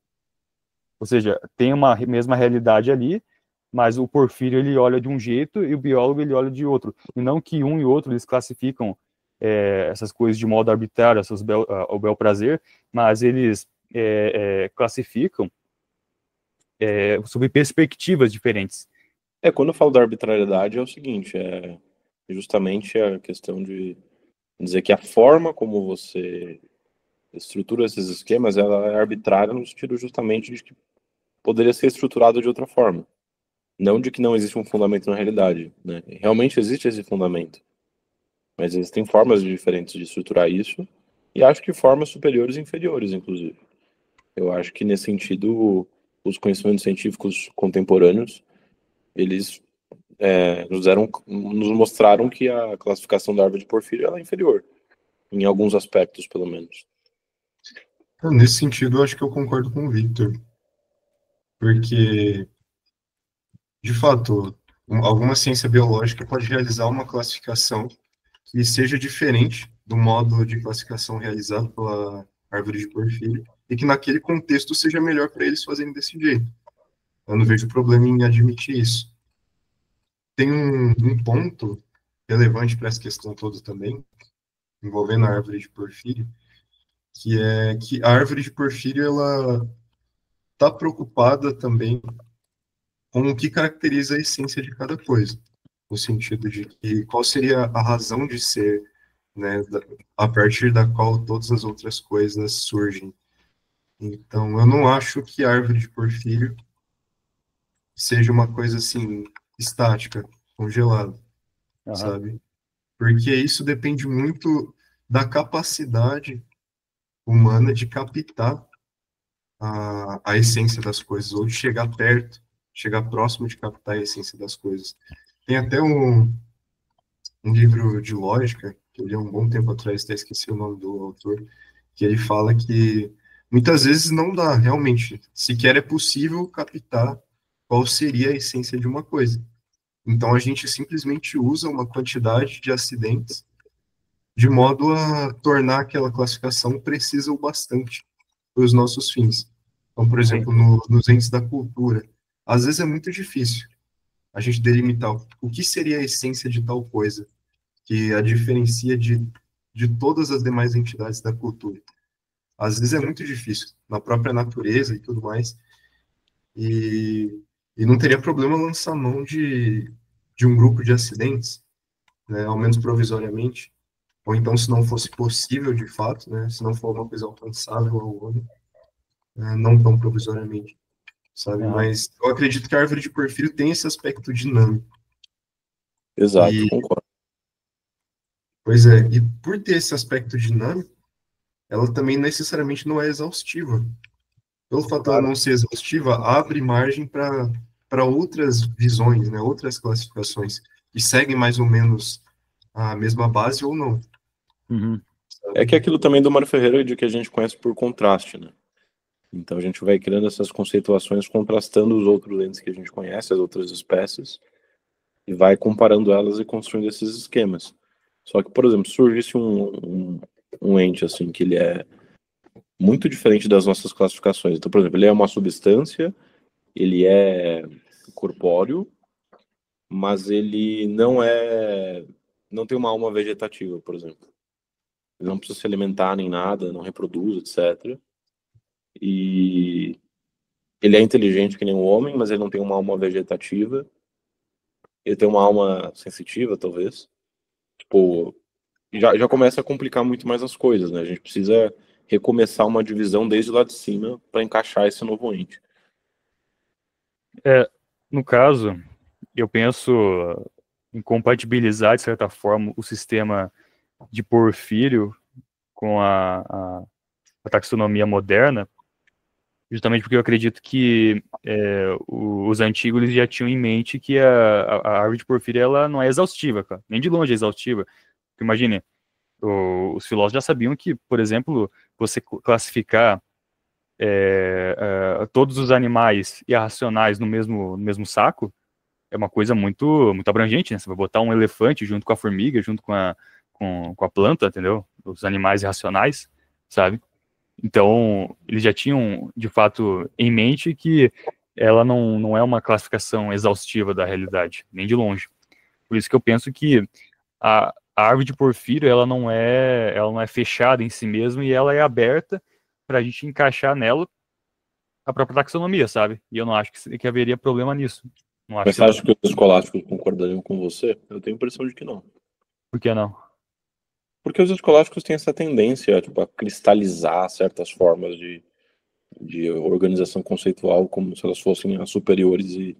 Ou seja, tem uma mesma realidade ali, mas o Porfírio ele olha de um jeito e o biólogo ele olha de outro. E não que um e outro eles classificam essas coisas de modo arbitrário, o bel prazer, mas eles classificam sob perspectivas diferentes. Quando eu falo da arbitrariedade é o seguinte, é justamente a questão de dizer que a forma como você estrutura esses esquemas, ela é arbitrária no sentido justamente de que poderia ser estruturado de outra forma. Não de que não existe um fundamento na realidade, né? Realmente existe esse fundamento. Mas existem formas diferentes de estruturar isso, e acho que formas superiores e inferiores, inclusive. Eu acho que, nesse sentido, os conhecimentos científicos contemporâneos, eles nos mostraram que a classificação da árvore de Porfírio ela é inferior, em alguns aspectos, pelo menos. Nesse sentido, eu acho que eu concordo com o Victor, porque, de fato, alguma ciência biológica pode realizar uma classificação que seja diferente do modo de classificação realizado pela árvore de Porfírio, e que naquele contexto seja melhor para eles fazerem desse jeito. Eu não vejo problema em admitir isso. Tem um ponto relevante para essa questão toda também, envolvendo a árvore de Porfírio, que é que a árvore de Porfírio, ela está preocupada também com o que caracteriza a essência de cada coisa, no sentido de que qual seria a razão de ser, né, a partir da qual todas as outras coisas surgem. Então, eu não acho que a árvore de Porfírio seja uma coisa assim estática, congelada, sabe? Porque isso depende muito da capacidade humana de captar a essência das coisas, ou de chegar perto, chegar próximo de captar a essência das coisas. Tem até um livro de lógica, que eu li há um bom tempo atrás, até esqueci o nome do autor, que ele fala que muitas vezes não dá, realmente, sequer é possível captar qual seria a essência de uma coisa. Então, a gente simplesmente usa uma quantidade de acidentes de modo a tornar aquela classificação precisa o bastante para os nossos fins. Então, por exemplo, nos entes da cultura, às vezes é muito difícil a gente delimitar o que seria a essência de tal coisa, que a diferencia de todas as demais entidades da cultura. Às vezes é muito difícil, na própria natureza e tudo mais, e não teria problema lançar mão de um grupo de acidentes, né, ao menos provisoriamente, ou então, se não fosse possível de fato, né, se não for uma coisa alcançável ao homem, não tão provisoriamente, sabe? Aham. Mas eu acredito que a árvore de Porfírio tem esse aspecto dinâmico. Exato, E, concordo. pois é, e por ter esse aspecto dinâmico, ela também necessariamente não é exaustiva. Pelo fato dela não ser exaustiva, abre margem para outras visões, né, outras classificações, que seguem mais ou menos a mesma base ou não. Uhum. É que aquilo também do Mário Ferreira de que a gente conhece por contraste, né? Então a gente vai criando essas conceituações contrastando os outros entes que a gente conhece, as outras espécies, e vai comparando elas e construindo esses esquemas. Só que, por exemplo, surgisse um ente assim, que ele é muito diferente das nossas classificações. Então, por exemplo, ele é uma substância, ele é corpóreo, mas ele não tem uma alma vegetativa, por exemplo. Ele não precisa se alimentar nem nada, não reproduz, etc. E ele é inteligente que nem um homem, mas ele não tem uma alma vegetativa. Ele tem uma alma sensitiva, talvez. Tipo, já começa a complicar muito mais as coisas, né? A gente precisa recomeçar uma divisão desde lá de cima para encaixar esse novo ente. No caso, eu penso em compatibilizar, de certa forma, o sistema de Porfírio com a taxonomia moderna, justamente porque eu acredito que os antigos eles já tinham em mente que a árvore de Porfírio ela não é exaustiva, cara. Nem de longe é exaustiva. Porque, imagine, os filósofos já sabiam que, por exemplo, você classificar todos os animais irracionais no mesmo saco é uma coisa muito abrangente, né? Você vai botar um elefante junto com a formiga, junto com a planta, entendeu? Os animais irracionais, sabe? Então, eles já tinham, de fato, em mente que ela não é uma classificação exaustiva da realidade, nem de longe. Por isso que eu penso que a árvore de Porfírio, ela não é fechada em si mesma e ela é aberta para a gente encaixar nela a própria taxonomia, sabe? E eu não acho que haveria problema nisso. Não acho Mas que você seria. acha que os escolásticos concordariam com você? Eu tenho a impressão de que não. Por que não? Porque os escolásticos têm essa tendência, tipo, a cristalizar certas formas de organização conceitual como se elas fossem as superiores e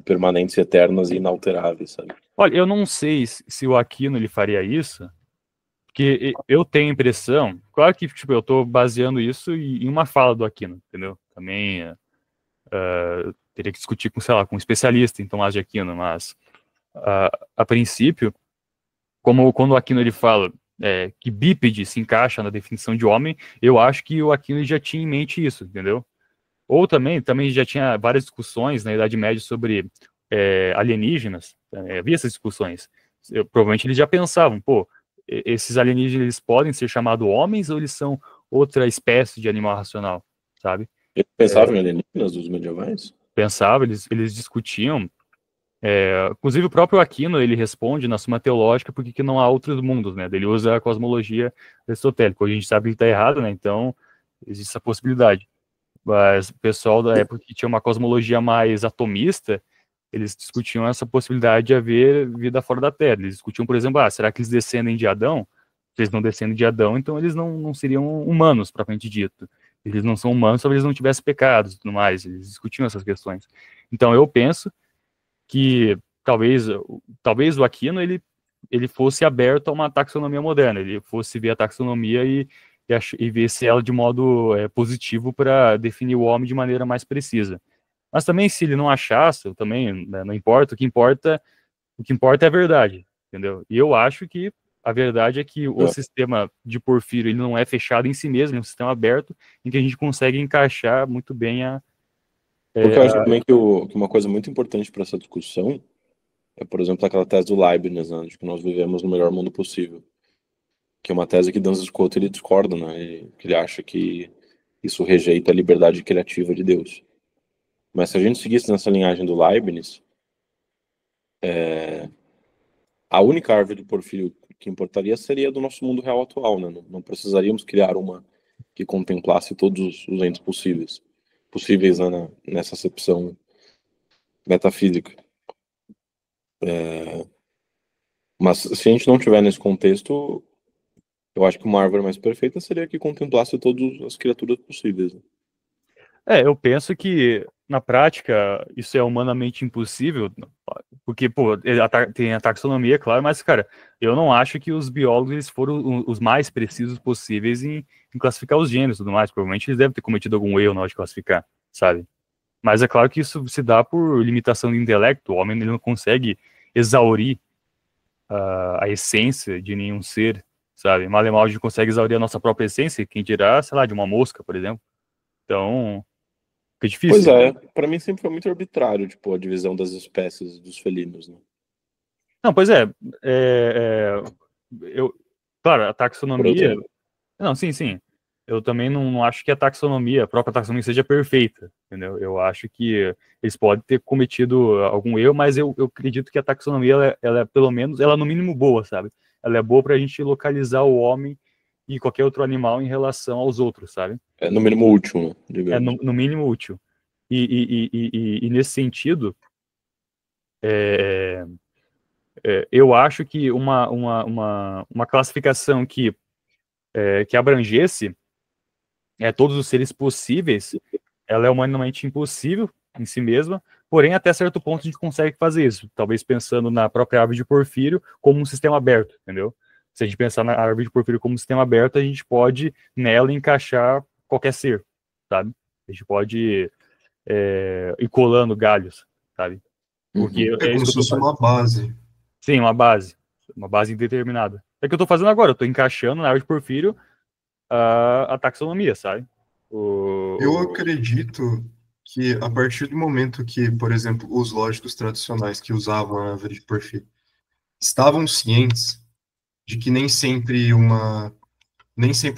permanentes, eternas e inalteráveis, sabe? Olha, eu não sei se o Aquino ele faria isso, porque eu tenho a impressão, claro que tipo, eu estou baseando isso em uma fala do Aquino, entendeu? Também teria que discutir com, sei lá, com um especialista em Tomás de Aquino, mas a princípio, como quando o Aquino ele fala que bípede se encaixa na definição de homem, eu acho que o Aquino já tinha em mente isso, entendeu? Ou também já tinha várias discussões na Idade Média sobre alienígenas, havia essas discussões. Provavelmente eles já pensavam, pô, esses alienígenas eles podem ser chamados homens ou eles são outra espécie de animal racional, sabe? Eles pensavam em alienígenas dos medievais? Pensavam, eles discutiam. Inclusive o próprio Aquino ele responde na Suma Teológica porque que não há outros mundos, né? Ele usa a cosmologia aristotélica. Hoje a gente sabe que ele está errado, né? Então existe essa possibilidade. Mas o pessoal da época que tinha uma cosmologia mais atomista, eles discutiam essa possibilidade de haver vida fora da Terra. Eles discutiam, por exemplo, será que eles descendem de Adão? Se eles não descendem de Adão, então eles não seriam humanos, propriamente dito. Eles não são humanos se eles não tivessem pecados e tudo mais. Eles discutiam essas questões. Então eu penso que talvez o Aquino ele fosse aberto a uma taxonomia moderna, ele fosse ver a taxonomia e ver se ela de modo positivo para definir o homem de maneira mais precisa. Mas também se ele não achasse, também né, não importa, o que importa é a verdade, entendeu? E eu acho que a verdade é que o sistema de Porfírio ele não é fechado em si mesmo, é um sistema aberto em que a gente consegue encaixar muito bem Porque eu acho também que uma coisa muito importante para essa discussão é, por exemplo, aquela tese do Leibniz, né, de que nós vivemos no melhor mundo possível. Que é uma tese que Duns Scotus ele discorda, né? Que ele acha que Isso rejeita a liberdade criativa de Deus. Mas se a gente seguisse nessa linhagem do Leibniz, a única árvore de Porfírio que importaria seria do nosso mundo real atual, né? Não precisaríamos criar uma que contemplasse todos os entes possíveis, né, nessa acepção metafísica. Mas se a gente não tiver nesse contexto, eu acho que uma árvore mais perfeita seria a que contemplasse todas as criaturas possíveis, né? Eu penso que, na prática, isso é humanamente impossível, porque, pô, tem a taxonomia, claro, mas, cara, eu não acho que os biólogos eles foram os mais precisos possíveis em classificar os gêneros e tudo mais. Provavelmente eles devem ter cometido algum erro na hora de classificar, sabe? Mas é claro que isso se dá por limitação de intelecto. O homem ele não consegue exaurir a essência de nenhum ser, sabe? Mal e mal a gente consegue exaurir a nossa própria essência, quem dirá, sei lá, de uma mosca, por exemplo. Então, fica difícil. Pois é, pra mim sempre foi muito arbitrário, tipo, a divisão das espécies dos felinos, né? Não, pois claro, a taxonomia... Não, sim. Eu também não acho que a própria taxonomia seja perfeita, entendeu? Eu acho que eles podem ter cometido algum erro, mas eu acredito que a taxonomia, ela é pelo menos, ela é no mínimo boa, sabe? Ela é boa pra gente localizar o homem e qualquer outro animal em relação aos outros, sabe? É no mínimo útil, né? É Digamos. no mínimo útil. E nesse sentido, eu acho que uma classificação que abrangesse todos os seres possíveis, ela é humanamente impossível em si mesma, porém, até certo ponto a gente consegue fazer isso, talvez pensando na própria árvore de Porfírio como um sistema aberto, entendeu? Se a gente pensar na árvore de Porfírio como um sistema aberto, a gente pode nela encaixar qualquer ser, sabe? A gente pode ir colando galhos, sabe? Porque É como isso se que eu tô fosse uma fazendo. base. Sim, uma base indeterminada. É o que eu tô fazendo agora, eu tô encaixando na árvore de Porfírio a taxonomia, sabe? Eu acredito que a partir do momento que, por exemplo, os lógicos tradicionais que usavam a árvore de Porfírio estavam cientes de que nem sempre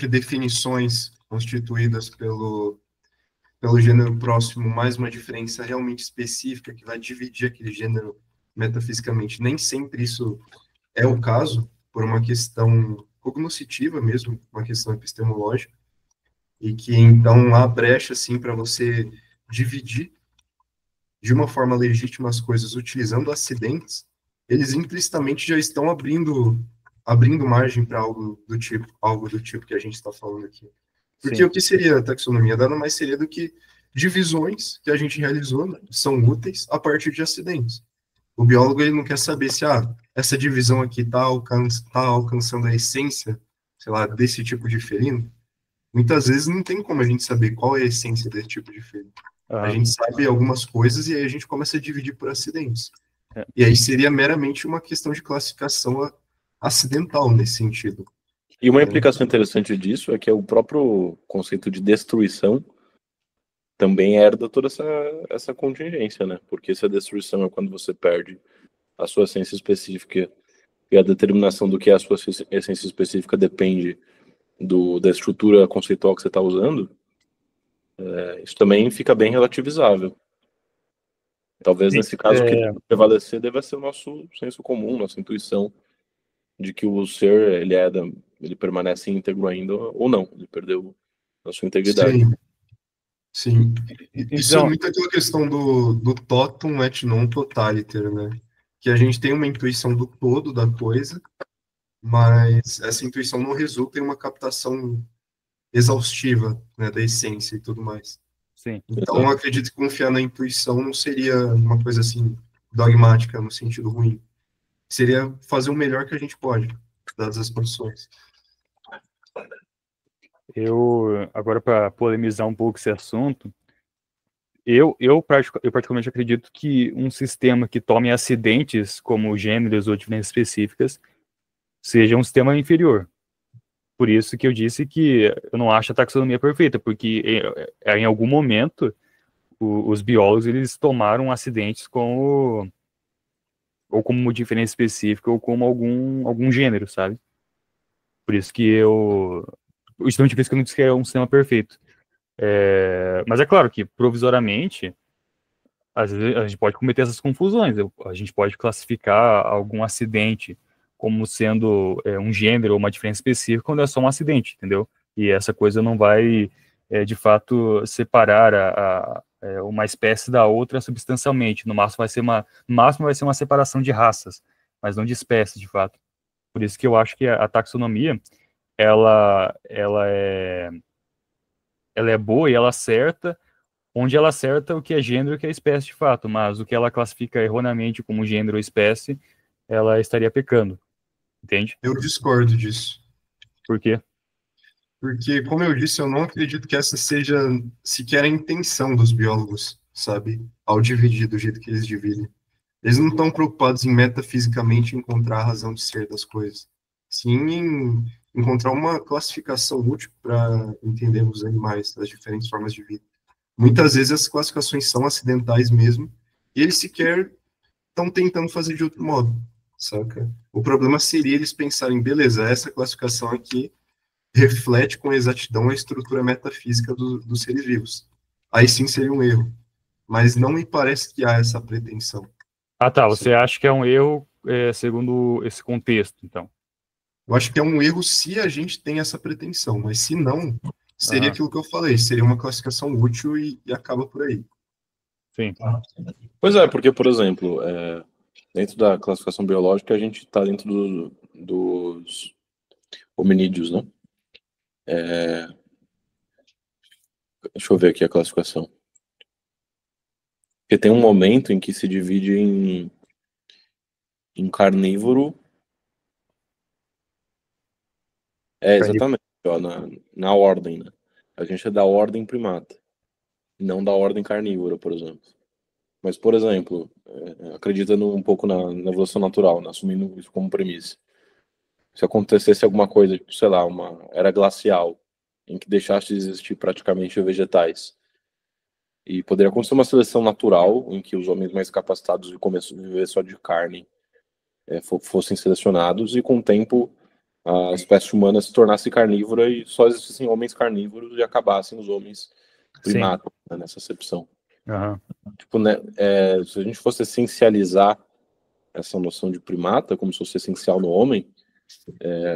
definições constituídas pelo gênero próximo, mais uma diferença realmente específica que vai dividir aquele gênero metafisicamente, nem sempre isso é o caso, por uma questão cognoscitiva mesmo, uma questão epistemológica, e que então há brecha, assim, para você dividir de uma forma legítima as coisas utilizando acidentes, eles implicitamente já estão abrindo margem para algo do tipo que a gente está falando aqui. Porque Sim. o que seria a taxonomia? Nada mais seria do que divisões que a gente realizou, né, são úteis a partir de acidentes. O biólogo ele não quer saber se essa divisão aqui está alcançando a essência, sei lá, desse tipo de felino. Muitas vezes não tem como a gente saber qual é a essência desse tipo de felino. A gente sabe algumas coisas e aí a gente começa a dividir por acidentes. E aí seria meramente uma questão de classificação acidental nesse sentido. E uma implicação interessante disso é que o próprio conceito de destruição também herda toda essa contingência, né? Porque se a destruição é quando você perde a sua essência específica e a determinação do que é a sua essência específica depende da estrutura conceitual que você está usando, isso também fica bem relativizável. Talvez nesse caso o que deve prevalecer deve ser o nosso senso comum, nossa intuição de que o ser ele permanece íntegro ainda ou não, ele perdeu a sua integridade. Sim. Isso é Então, muito aquela questão do totum et non totaliter, né? Que a gente tem uma intuição do todo da coisa, mas essa intuição não resulta em uma captação exaustiva, né, da essência e tudo mais. sim. Então, eu acredito que confiar na intuição não seria uma coisa assim dogmática no sentido ruim. Seria fazer o melhor que a gente pode, dadas as condições. Agora para polemizar um pouco esse assunto, eu particularmente acredito que um sistema que tome acidentes como gêneros ou diferenças específicas seja um sistema inferior. Por isso que eu disse que eu não acho a taxonomia perfeita, porque em algum momento os biólogos eles tomaram acidentes ou como uma diferença específica ou como algum gênero, sabe? Por isso que o sistema de pesquisa não diz que é um sistema perfeito. Mas é claro que, provisoriamente, às vezes a gente pode cometer essas confusões. A gente pode classificar algum acidente como sendo um gênero ou uma diferença específica quando é só um acidente, entendeu? E essa coisa não vai, de fato, separar uma espécie da outra substancialmente. No máximo vai ser uma separação de raças, mas não de espécies, de fato. Por isso que eu acho que a taxonomia, ela é boa e ela acerta onde ela acerta o que é gênero e o que é espécie de fato, mas o que ela classifica erroneamente como gênero ou espécie, ela estaria pecando, entende? Eu discordo disso. Por quê? Porque, como eu disse, eu não acredito que essa seja sequer a intenção dos biólogos, sabe? Ao dividir do jeito que eles dividem. Eles não estão preocupados em metafisicamente encontrar a razão de ser das coisas. Sim em encontrar uma classificação útil para entendermos os animais, as diferentes formas de vida. Muitas vezes as classificações são acidentais mesmo, e eles sequer estão tentando fazer de outro modo, saca? O problema seria eles pensarem, beleza, essa classificação aqui reflete com exatidão a estrutura metafísica dos seres vivos. Aí sim seria um erro. Mas não me parece que há essa pretensão. Ah, tá, você acha que é um erro segundo esse contexto, então? Eu acho que é um erro se a gente tem essa pretensão, mas se não, seria aquilo que eu falei, seria uma classificação útil e acaba por aí. Sim. Pois é, porque, por exemplo, dentro da classificação biológica, a gente está dentro dos hominídeos, né? Deixa eu ver aqui a classificação. Porque tem um momento em que se divide em carnívoro. Exatamente, ó, na ordem, né? A gente é da ordem primata, não da ordem carnívora, por exemplo. Mas, por exemplo, acreditando um pouco na evolução natural, né, assumindo isso como premissa, se acontecesse alguma coisa, tipo, sei lá, uma era glacial, em que deixasse de existir praticamente vegetais, e poderia acontecer uma seleção natural, em que os homens mais capacitados de começar a viver só de carne fossem selecionados, e com o tempo a espécie humana se tornasse carnívora e só existissem homens carnívoros e acabassem os homens primatas, né, nessa acepção. Uhum. Tipo, né, se a gente fosse essencializar essa noção de primata como se fosse essencial no homem,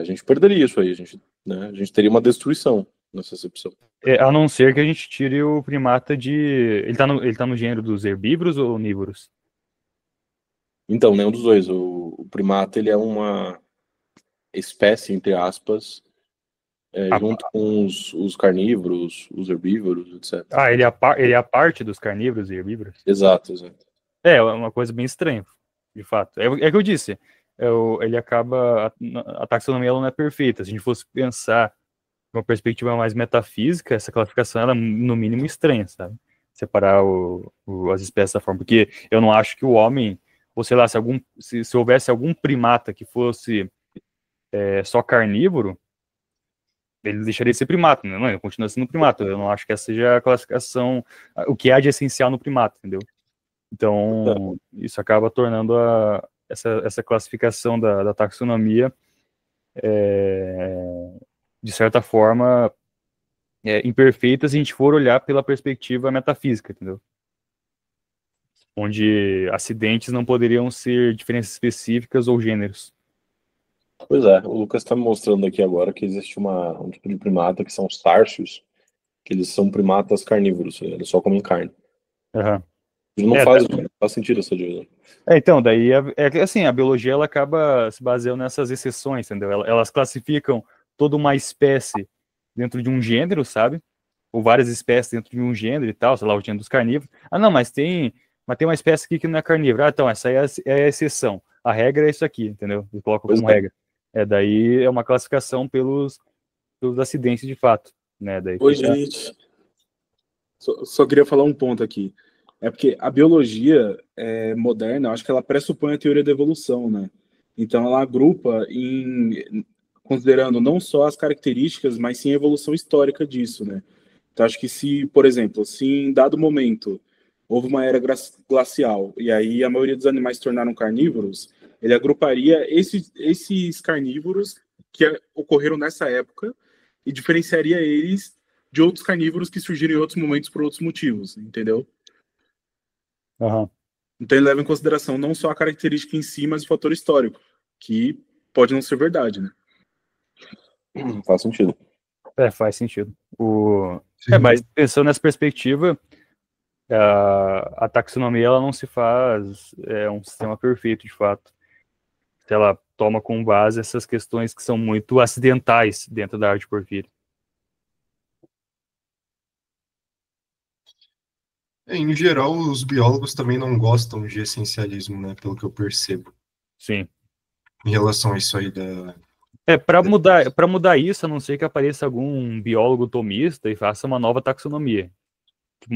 a gente perderia isso aí, a gente teria uma destruição nessa acepção. A não ser que a gente tire o primata de... Ele tá no gênero dos herbívoros ou onívoros? Então, nenhum dos dois. O primata, ele é uma espécie, entre aspas, junto com os carnívoros, os herbívoros, etc. Ah, ele é a parte dos carnívoros e herbívoros? Exato. É uma coisa bem estranha, de fato. É que eu disse, ele acaba... A taxonomia ela não é perfeita. Se a gente fosse pensar de uma perspectiva mais metafísica, essa classificação era, no mínimo, estranha, sabe? Separar as espécies da forma. Porque eu não acho que o homem, ou sei lá, se houvesse algum primata que fosse só carnívoro, ele deixaria de ser primata, né? Não, ele continua sendo primata. Eu não acho que essa seja a classificação, o que há de essencial no primata, entendeu? Então, isso acaba tornando essa classificação da taxonomia, de certa forma, imperfeita se a gente for olhar pela perspectiva metafísica, entendeu? Onde acidentes não poderiam ser diferenças específicas ou gêneros. Pois é, o Lucas está me mostrando aqui agora que existe um tipo de primata que são os társios, que eles são primatas carnívoros, eles só comem carne. Uhum. Não faz sentido essa divisão. Então, daí, assim, a biologia ela acaba se baseando nessas exceções, entendeu? Elas classificam toda uma espécie dentro de um gênero, sabe? Ou várias espécies dentro de um gênero e tal, sei lá, o gênero dos carnívoros. Ah, não, mas tem uma espécie aqui que não é carnívora. Ah, então, essa aí é a exceção. A regra é isso aqui, entendeu? Eu coloco como regra. Daí é uma classificação pelos acidentes de fato, né? Daí Oi, gente. Só queria falar um ponto aqui. É porque a biologia moderna, eu acho que ela pressupõe a teoria da evolução, né? Então ela agrupa considerando não só as características, mas sim a evolução histórica disso, né? Então acho que se, por exemplo, se em dado momento houve uma era glacial e aí a maioria dos animais se tornaram carnívoros, ele agruparia esses carnívoros que ocorreram nessa época e diferenciaria eles de outros carnívoros que surgiram em outros momentos por outros motivos, entendeu? Aham. Então ele leva em consideração não só a característica em si, mas o fator histórico, que pode não ser verdade, né? Faz sentido. Faz sentido. Sim. Mas pensando nessa perspectiva, a taxonomia ela não se faz um sistema perfeito, de fato. Ela toma como base essas questões que são muito acidentais dentro da arte porfírio. Em geral, os biólogos também não gostam de essencialismo, né? Pelo que eu percebo. Sim. Em relação a isso aí da... Para mudar isso, a não ser que apareça algum biólogo tomista e faça uma nova taxonomia. Tipo,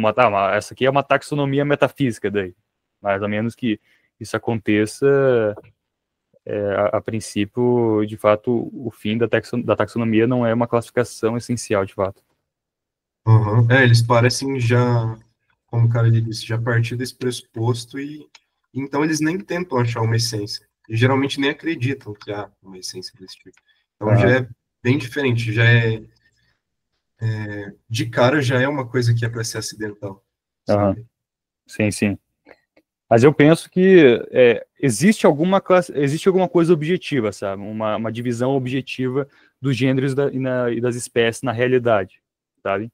essa aqui é uma taxonomia metafísica daí. Mais ou menos que isso aconteça, a princípio, de fato, o fim da taxonomia não é uma classificação essencial, de fato. Uhum. Eles parecem já, como o cara disse, já partir desse pressuposto e então eles nem tentam achar uma essência. E geralmente nem acreditam que há uma essência desse tipo. Então já é bem diferente, de cara já é uma coisa que é para ser acidental, sabe? Sim, sim. Mas eu penso que existe alguma coisa objetiva, sabe? Uma divisão objetiva dos gêneros e das espécies na realidade, sabe?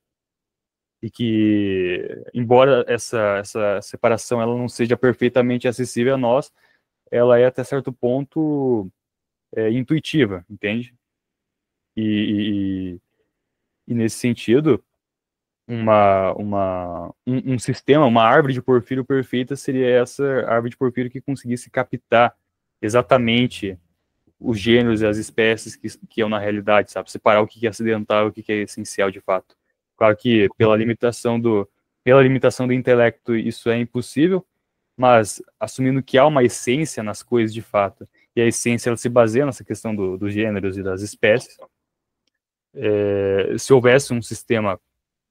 E que, embora essa separação ela não seja perfeitamente acessível a nós, ela é até certo ponto intuitiva, entende? E nesse sentido, um sistema, uma árvore de porfírio perfeita seria essa árvore de porfírio que conseguisse captar exatamente os gêneros e as espécies que é na realidade, sabe? Separar o que é acidental e o que é essencial de fato. Claro que pela limitação do intelecto isso é impossível, mas assumindo que há uma essência nas coisas de fato, e a essência ela se baseia nessa questão dos gêneros e das espécies, se houvesse um sistema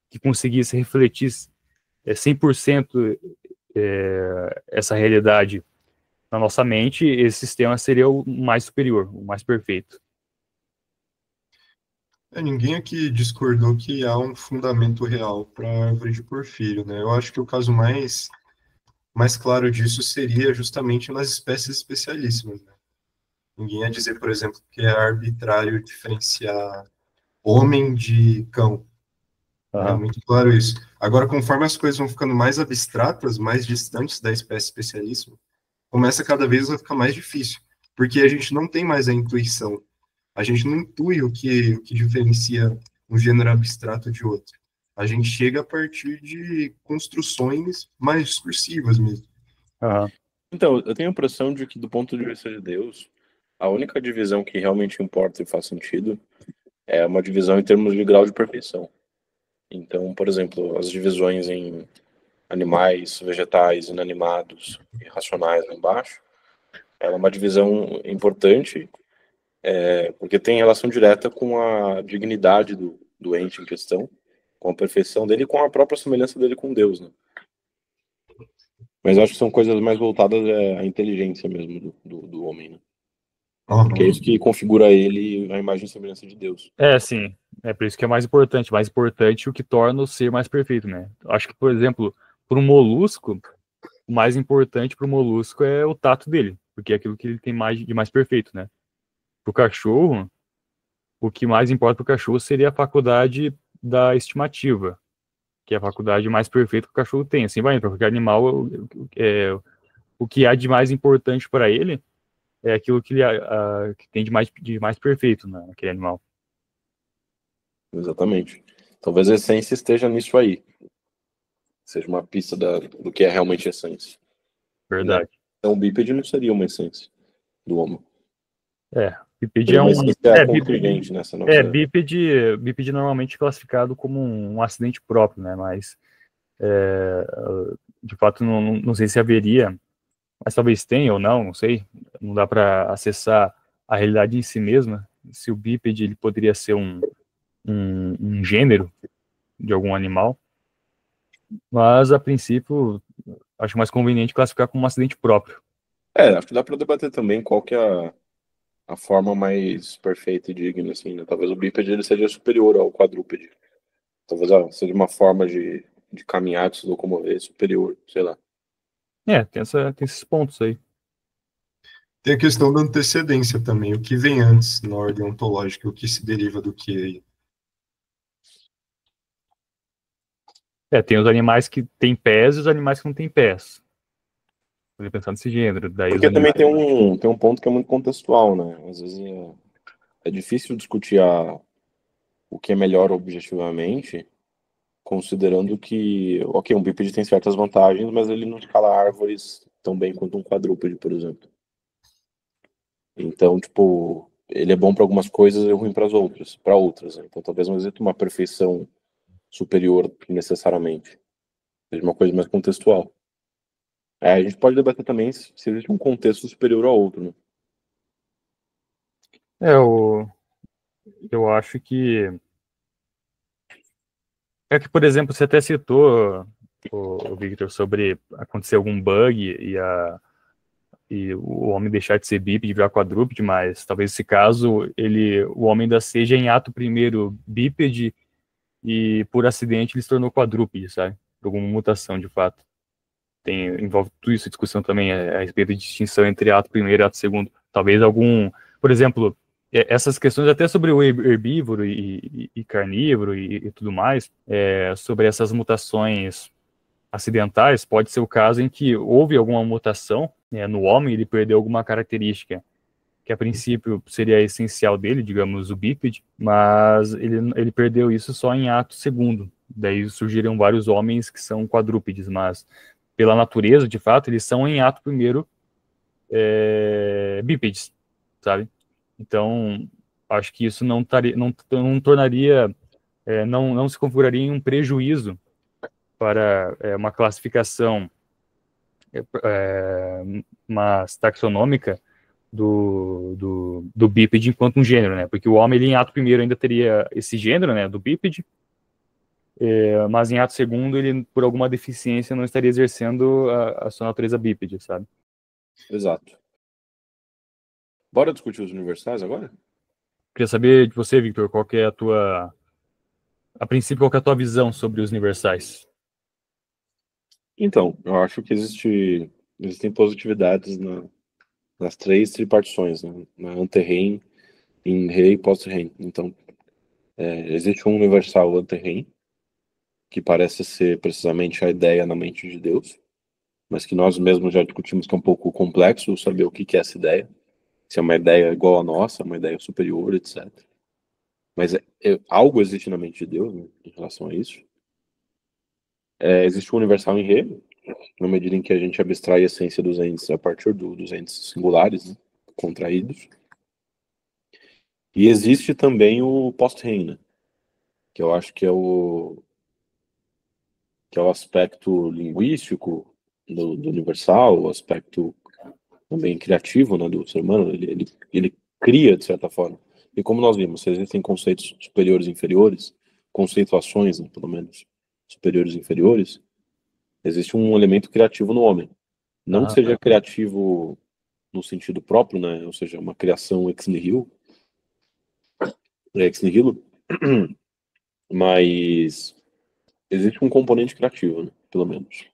que conseguisse refletir 100% essa realidade na nossa mente, esse sistema seria o mais superior, o mais perfeito. Ninguém aqui discordou que há um fundamento real para a árvore de porfírio, né? Eu acho que o caso mais claro disso seria justamente nas espécies especialíssimas, né? Ninguém ia dizer, por exemplo, que é arbitrário diferenciar homem de cão. É muito claro isso. Agora, conforme as coisas vão ficando mais abstratas, mais distantes da espécie especialíssima, começa cada vez a ficar mais difícil, porque a gente não tem mais a intuição. A gente não intui o que diferencia um gênero abstrato de outro. A gente chega a partir de construções mais discursivas mesmo. Então, eu tenho a impressão de que, do ponto de vista de Deus, a única divisão que realmente importa e faz sentido é uma divisão em termos de grau de perfeição. Então, por exemplo, as divisões em animais, vegetais, inanimados e racionais lá embaixo, ela é uma divisão importante, porque tem relação direta com a dignidade do ente em questão, com a perfeição dele e com a própria semelhança dele com Deus, né? Mas eu acho que são coisas mais voltadas à inteligência mesmo do homem, né? Porque é isso que configura ele a imagem e semelhança de Deus. Sim. É por isso que é mais importante o que torna o ser mais perfeito, né? Acho que, por exemplo, para um molusco, o mais importante para o molusco é o tato dele, porque é aquilo que ele tem de mais perfeito, né? Para o cachorro, o que mais importa para o cachorro seria a faculdade da estimativa, que é a faculdade mais perfeita que o cachorro tem. Assim vai, para qualquer animal, o que há de mais importante para ele é aquilo que ele que tem de mais perfeito naquele animal. Exatamente. Talvez a essência esteja nisso aí. Seja uma pista do que é realmente essência. Verdade. Então o bípede não seria uma essência do homem. Bípede é um... contingente nessa nossa... Bípede normalmente classificado como um acidente próprio, né? Mas, de fato, não sei se haveria, mas talvez tenha ou não sei. Não dá para acessar a realidade em si mesma. Se o bípede ele poderia ser um gênero de algum animal. Mas, a princípio, acho mais conveniente classificar como um acidente próprio. Acho que dá para debater também qual que é a forma mais perfeita e digna, assim, né? Talvez o bípede ele seja superior ao quadrúpede. Talvez seja uma forma de caminhar, de se locomover superior, sei lá. Tem esses pontos aí. Tem a questão da antecedência também, o que vem antes na ordem ontológica, o que se deriva do que aí. Tem os animais que têm pés e os animais que não têm pés. Vou pensar nesse gênero. Daí Porque os também animais... tem um ponto que é muito contextual, né? Às vezes é difícil discutir o que é melhor objetivamente, considerando que, ok, um bípede tem certas vantagens, mas ele não escala árvores tão bem quanto um quadrúpede, por exemplo. Então, tipo, ele é bom para algumas coisas e ruim para outras. Né? Então, talvez não exista uma perfeição superior necessariamente. Seja uma coisa mais contextual. A gente pode debater também se existe um contexto superior ao outro, né? Eu acho que... que, por exemplo, você até citou, o Victor, sobre acontecer algum bug e o homem deixar de ser bípede e virar quadrúpede, mas talvez nesse caso o homem ainda seja em ato primeiro bípede e por acidente ele se tornou quadrúpede, sabe? Por alguma mutação, de fato. Envolve tudo isso, a discussão também a respeito de distinção entre ato primeiro e ato segundo. Talvez por exemplo, essas questões até sobre o herbívoro e carnívoro e tudo mais, sobre essas mutações acidentais, pode ser o caso em que houve alguma mutação no homem, ele perdeu alguma característica que a princípio seria essencial dele, digamos, o bípede, mas ele perdeu isso só em ato segundo. Daí surgiram vários homens que são quadrúpedes, mas pela natureza, de fato, eles são em ato primeiro bípedes, sabe? Então, acho que isso não tornaria, não se configuraria em um prejuízo para uma classificação mais taxonômica do bípede enquanto um gênero, né? Porque o homem, ele, em ato primeiro, ainda teria esse gênero, né, do bípede, mas em ato segundo, ele, por alguma deficiência, não estaria exercendo a sua natureza bípede, sabe? Exato. Bora discutir os universais agora? Queria saber de você, Victor, qual que é a princípio, qual que é a tua visão sobre os universais? Então, eu acho que existem positividades nas três tripartições, né? Na ante-REIN, in-RE e post-REIN. Então, existe um universal ante-REIN, que parece ser precisamente a ideia na mente de Deus, mas que nós mesmos já discutimos que é um pouco complexo saber o que é essa ideia, se é uma ideia igual à nossa, uma ideia superior, etc. Mas algo existe na mente de Deus, né, em relação a isso. Existe um universal em Re, na medida em que a gente abstrai a essência dos entes a partir dos entes singulares, né, contraídos. E existe também o post-REIN, né, que eu acho que é o aspecto linguístico do universal, o aspecto também criativo, né, do ser humano. Ele cria, de certa forma. E como nós vimos, existem conceitos superiores e inferiores, conceituações, né, pelo menos, superiores e inferiores, existe um elemento criativo no homem. Não que seja criativo no sentido próprio, né, ou seja, uma criação ex nihilo, mas existe um componente criativo, né, pelo menos.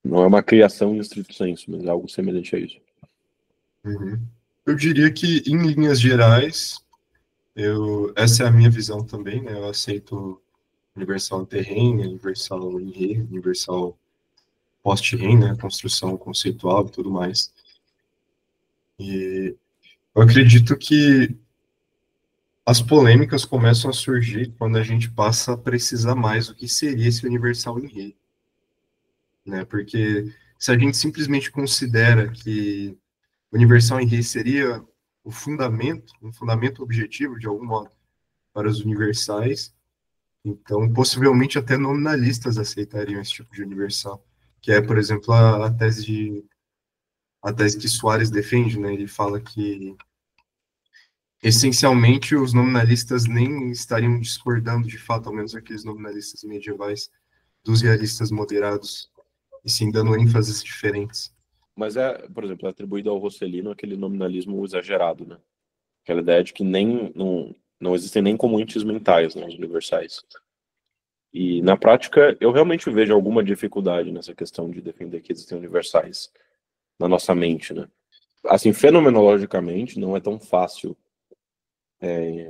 Não é uma criação em estrito senso, mas é algo semelhante a isso. Uhum. Eu diria que, em linhas gerais, essa é a minha visão também, né? Eu aceito universal terreno, universal em re, universal post-REIN, né? Construção conceitual e tudo mais. E eu acredito que as polêmicas começam a surgir quando a gente passa a precisar mais do que seria esse universal em re, né? Porque se a gente simplesmente considera que universal em re seria o fundamento, um fundamento objetivo, de algum modo, para os universais, então, possivelmente, até nominalistas aceitariam esse tipo de universal, que é, por exemplo, a tese que Soares defende, né? Ele fala que, essencialmente, os nominalistas nem estariam discordando, de fato, ao menos aqueles nominalistas medievais, dos realistas moderados, e sim dando ênfases diferentes. Mas por exemplo, é atribuído ao Rosselino aquele nominalismo exagerado, né? Aquela ideia de que não existem nem como entes mentais, né, os universais. E na prática, eu realmente vejo alguma dificuldade nessa questão de defender que existem universais na nossa mente, né? Assim, fenomenologicamente, não é tão fácil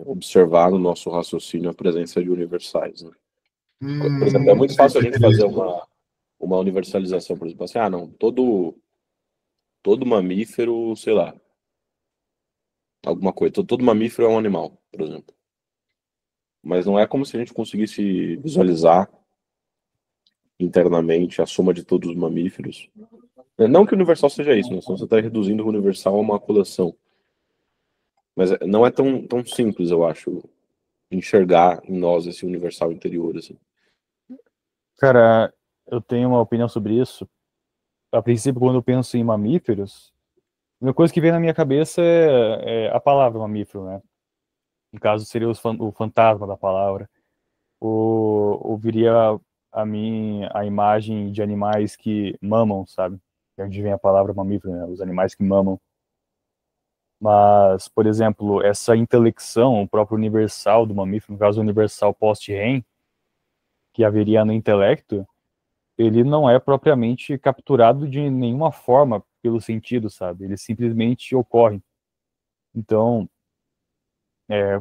observar no nosso raciocínio a presença de universais, né? Por exemplo, é Não muito sei fácil se a é gente fazer beleza. uma universalização, por exemplo, assim, não, todo mamífero, sei lá, alguma coisa, todo mamífero é um animal, por exemplo. Mas não é como se a gente conseguisse visualizar internamente a soma de todos os mamíferos. Não que o universal seja isso, né? Senão você está reduzindo o universal a uma coleção. Mas não é tão simples, eu acho, enxergar em nós esse universal interior, assim. Cara, eu tenho uma opinião sobre isso. A princípio, quando eu penso em mamíferos, a única coisa que vem na minha cabeça é a palavra mamífero, né? No caso, seria o fantasma da palavra. Ou viria a mim a imagem de animais que mamam, sabe? É onde vem a palavra mamífero, né? Os animais que mamam. Mas, por exemplo, essa intelecção, o próprio universal do mamífero, no caso o universal post-REM, que haveria no intelecto, ele não é propriamente capturado de nenhuma forma pelo sentido, sabe? Ele simplesmente ocorre. Então,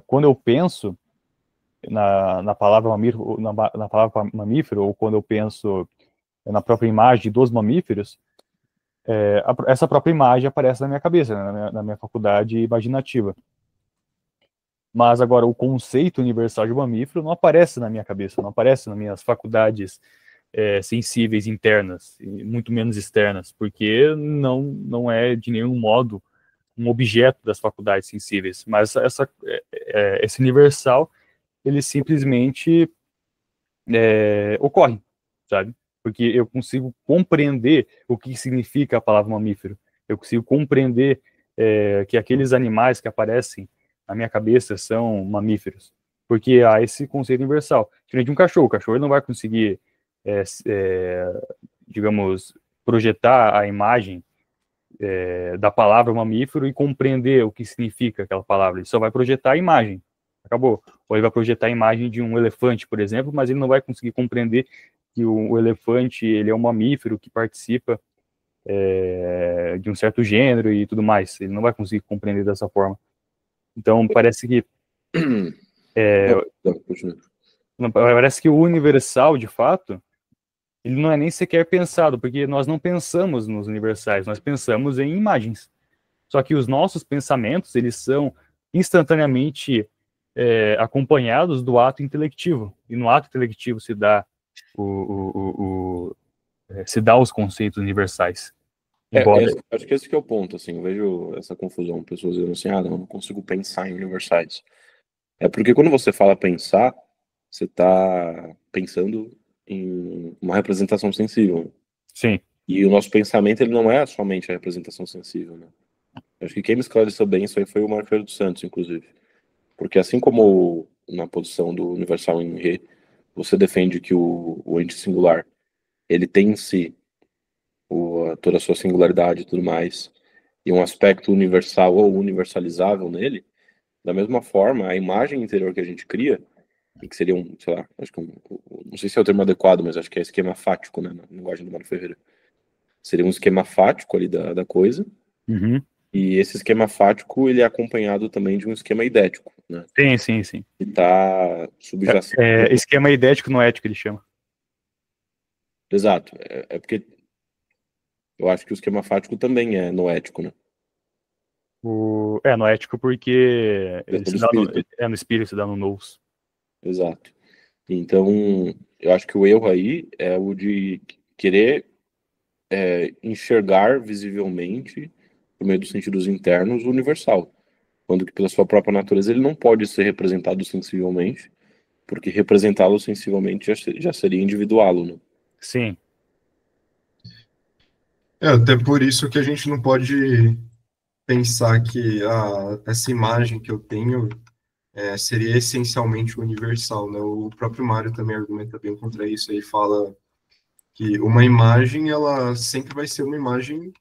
quando eu penso na palavra mamífero, na palavra mamífero, ou quando eu penso na própria imagem dos mamíferos, essa própria imagem aparece na minha cabeça, né, na minha faculdade imaginativa. Mas agora o conceito universal de mamífero não aparece na minha cabeça, não aparece nas minhas faculdades sensíveis internas, e muito menos externas, porque não é de nenhum modo um objeto das faculdades sensíveis. Mas esse universal, ele simplesmente ocorre, sabe? Porque eu consigo compreender o que significa a palavra mamífero. Eu consigo compreender que aqueles animais que aparecem na minha cabeça são mamíferos. Porque há esse conceito universal. Diferente de um cachorro. O cachorro ele não vai conseguir, digamos, projetar a imagem da palavra mamífero e compreender o que significa aquela palavra. Ele só vai projetar a imagem. Acabou. Ou ele vai projetar a imagem de um elefante, por exemplo, mas ele não vai conseguir compreender que o elefante ele é um mamífero que participa de um certo gênero e tudo mais. Ele não vai conseguir compreender dessa forma. Então, parece que o universal, de fato, ele não é nem sequer pensado, porque nós não pensamos nos universais, nós pensamos em imagens. Só que os nossos pensamentos, eles são instantaneamente acompanhados do ato intelectivo. E no ato intelectivo se dá se dá os conceitos universais. Embora... acho que esse que é o ponto, assim, eu vejo essa confusão, pessoas dizendo assim, não consigo pensar em universais. É porque quando você fala pensar, você está pensando em uma representação sensível. Sim. E o nosso pensamento, ele não é somente a representação sensível, né? Acho que quem me esclareceu bem isso aí foi o Marco dos Santos, inclusive. Porque assim como na posição do universal em Rê, você defende que o ente singular, ele tem em si toda a sua singularidade e tudo mais, e um aspecto universal ou universalizável nele, da mesma forma, a imagem interior que a gente cria, e que seria sei lá, acho que não sei se é o termo adequado, mas acho que é esquema fático, né, na linguagem do Mário Ferreira. Seria um esquema fático ali da coisa, Uhum. e esse esquema fático, ele é acompanhado também de um esquema idético, né? Sim. Que está subjacente. Esquema idético no ético, ele chama. Exato. É porque eu acho que o esquema fático também é noético, né? No ético porque ele se dá no espírito, se dá no nous. Exato. Então, eu acho que o erro aí é o de querer enxergar visivelmente, por meio dos sentidos internos, o universal. Quando que, pela sua própria natureza, ele não pode ser representado sensivelmente, porque representá-lo sensivelmente já seria individuá-lo, né? Sim. Até por isso que a gente não pode pensar que essa imagem que eu tenho seria essencialmente universal, né? O próprio Mário também argumenta bem contra isso, ele fala que uma imagem, ela sempre vai ser uma imagem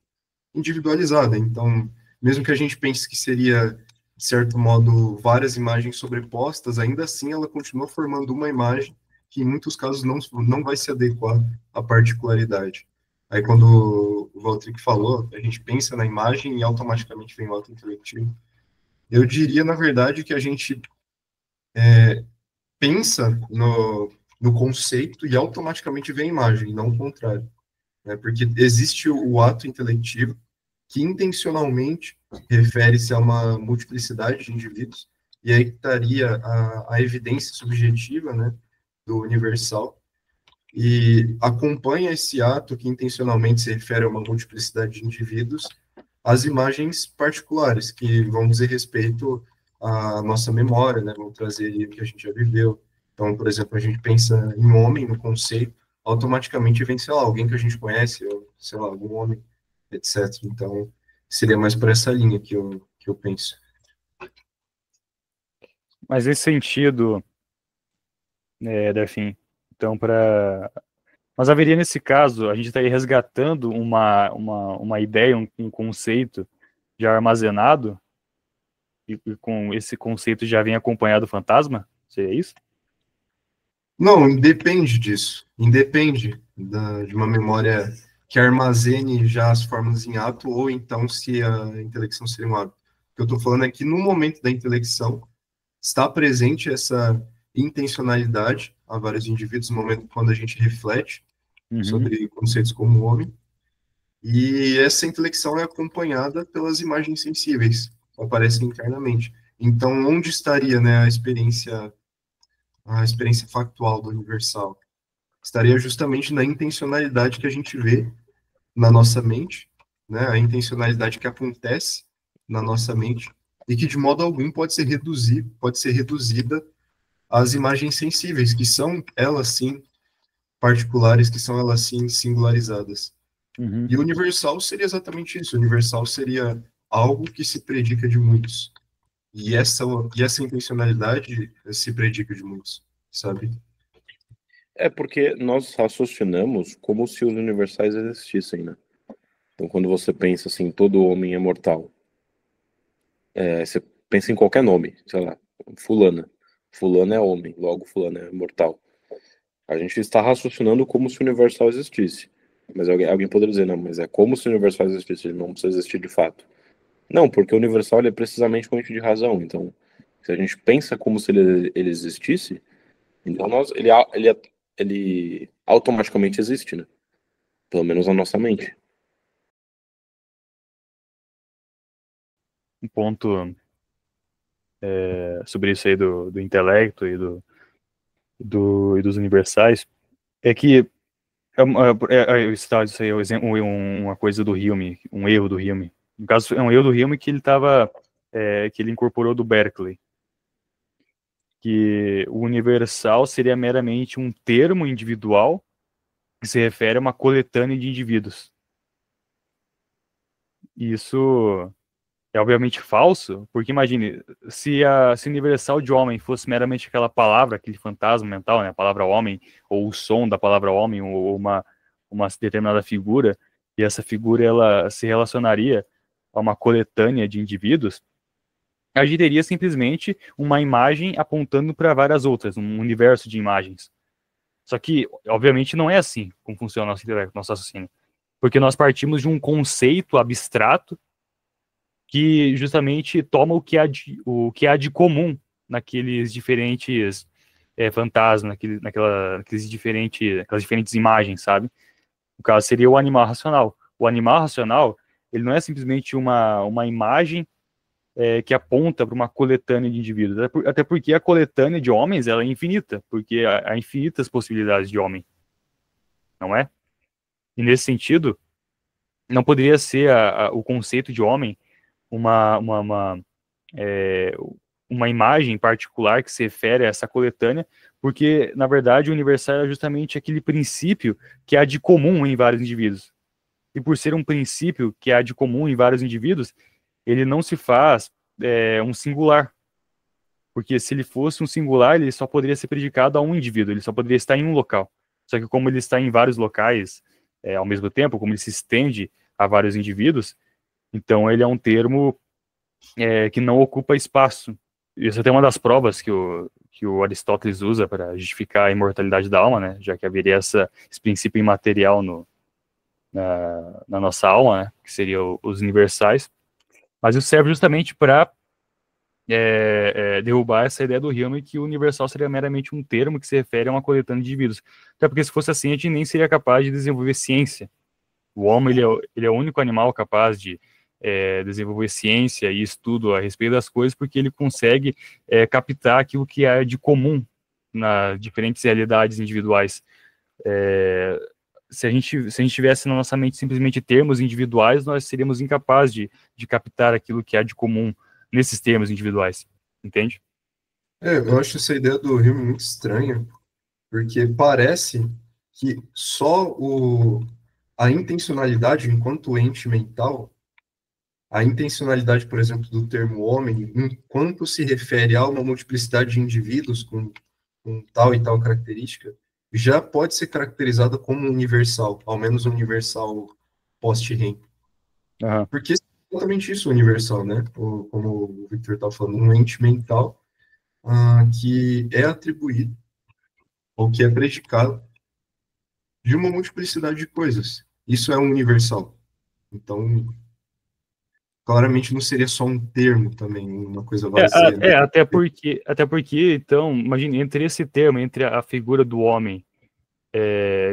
individualizada, então, mesmo que a gente pense que seria, de certo modo, várias imagens sobrepostas, ainda assim ela continua formando uma imagem que em muitos casos não vai se adequar à particularidade. Aí quando o Valtric falou, a gente pensa na imagem e automaticamente vem o ato intelectivo. Eu diria, na verdade, que a gente pensa no conceito e automaticamente vem a imagem, não o contrário. Né? Porque existe o ato intelectivo, que intencionalmente refere-se a uma multiplicidade de indivíduos, e aí estaria a evidência subjetiva, né, do universal, e acompanha esse ato que intencionalmente se refere a uma multiplicidade de indivíduos, as imagens particulares, que vão dizer respeito à nossa memória, né, vão trazer o que a gente já viveu. Então, por exemplo, a gente pensa em homem, no conceito, automaticamente vem, sei lá, alguém que a gente conhece, ou, sei lá, algum homem, etc. Então, seria mais por essa linha que eu penso. Mas nesse sentido, Delfim, então, mas haveria nesse caso, a gente estaria resgatando uma ideia, um conceito já armazenado, e com esse conceito já vem acompanhado do fantasma? Seria isso? Não, independe disso. Independe de uma memória que armazene já as formas em ato, ou então se a intelecção seria um hábito. O que eu estou falando é que no momento da intelecção está presente essa intencionalidade a vários indivíduos, no momento quando a gente reflete sobre conceitos como o homem, e essa intelecção é acompanhada pelas imagens sensíveis, que aparecem internamente. Então, onde estaria, né, a experiência factual do universal? Estaria justamente na intencionalidade que a gente vê na nossa mente, né, a intencionalidade que acontece na nossa mente, e que de modo algum pode ser reduzida às imagens sensíveis, que são, elas sim, particulares, que são, elas sim, singularizadas. E o universal seria exatamente isso. O universal seria algo que se predica de muitos. E essa intencionalidade se predica de muitos, sabe? É porque nós raciocinamos como se os universais existissem, né? Então, quando você pensa assim, todo homem é mortal, você pensa em qualquer nome, sei lá, fulana. Fulano é homem, logo fulano é mortal. A gente está raciocinando como se o universal existisse. Mas alguém poderia dizer, não, mas é como se o universal existisse, ele não precisa existir de fato. Não, porque o universal ele é precisamente um ente de razão. Então, se a gente pensa como se ele existisse, então ele automaticamente existe, né? Pelo menos na nossa mente. Um ponto sobre isso aí do intelecto e dos universais é que isso aí é uma coisa do Hume, um erro do Hume. No caso, é um erro do Hume que que ele incorporou do Berkeley, que o universal seria meramente um termo individual que se refere a uma coletânea de indivíduos. Isso é obviamente falso, porque imagine, se o universal de homem fosse meramente aquela palavra, aquele fantasma mental, né, a palavra homem, ou o som da palavra homem, ou uma determinada figura, e essa figura ela se relacionaria a uma coletânea de indivíduos, a gente teria simplesmente uma imagem apontando para várias outras, um universo de imagens. Só que, obviamente, não é assim como funciona o nosso intelecto, nosso raciocínio. Porque nós partimos de um conceito abstrato que justamente toma o que há de comum naqueles diferentes fantasmas, aquelas diferentes imagens, sabe? No caso, seria o animal racional. O animal racional, ele não é simplesmente uma imagem que aponta para uma coletânea de indivíduos, até porque a coletânea de homens ela é infinita, porque há infinitas possibilidades de homem, não é? E nesse sentido, não poderia ser o conceito de homem uma, uma, uma, uma imagem particular que se refere a essa coletânea, porque, na verdade, o universal é justamente aquele princípio que há de comum em vários indivíduos. E por ser um princípio que há de comum em vários indivíduos, ele não se faz um singular. Porque se ele fosse um singular, ele só poderia ser predicado a um indivíduo, ele só poderia estar em um local. Só que como ele está em vários locais ao mesmo tempo, como ele se estende a vários indivíduos, então ele é um termo que não ocupa espaço. isso é uma das provas que o Aristóteles usa para justificar a imortalidade da alma, né? Já que haveria esse princípio imaterial na nossa alma, né? Que seriam os universais. Mas isso serve justamente para derrubar essa ideia do Hillman que o universal seria meramente um termo que se refere a uma coletânea de indivíduos. Até porque se fosse assim, a gente nem seria capaz de desenvolver ciência. O homem ele é o único animal capaz de desenvolver ciência e estudo a respeito das coisas, porque ele consegue captar aquilo que é de comum nas diferentes realidades individuais. Se a gente tivesse na nossa mente simplesmente termos individuais, nós seríamos incapazes de captar aquilo que é de comum nesses termos individuais, entende? Eu acho essa ideia do Hume muito estranha, porque parece que só a intencionalidade enquanto ente mental, a intencionalidade, por exemplo, do termo homem, enquanto se refere a uma multiplicidade de indivíduos com tal e tal característica, já pode ser caracterizada como universal, ao menos universal post-REM. Uhum. Porque é exatamente isso, universal, né? Como o Victor está falando, um ente mental que é atribuído, ou que é predicado, de uma multiplicidade de coisas. Isso é um universal. Então, claramente não seria só um termo também, uma coisa vazia. Né? Até porque, então, imagine, entre esse termo, entre a figura do homem,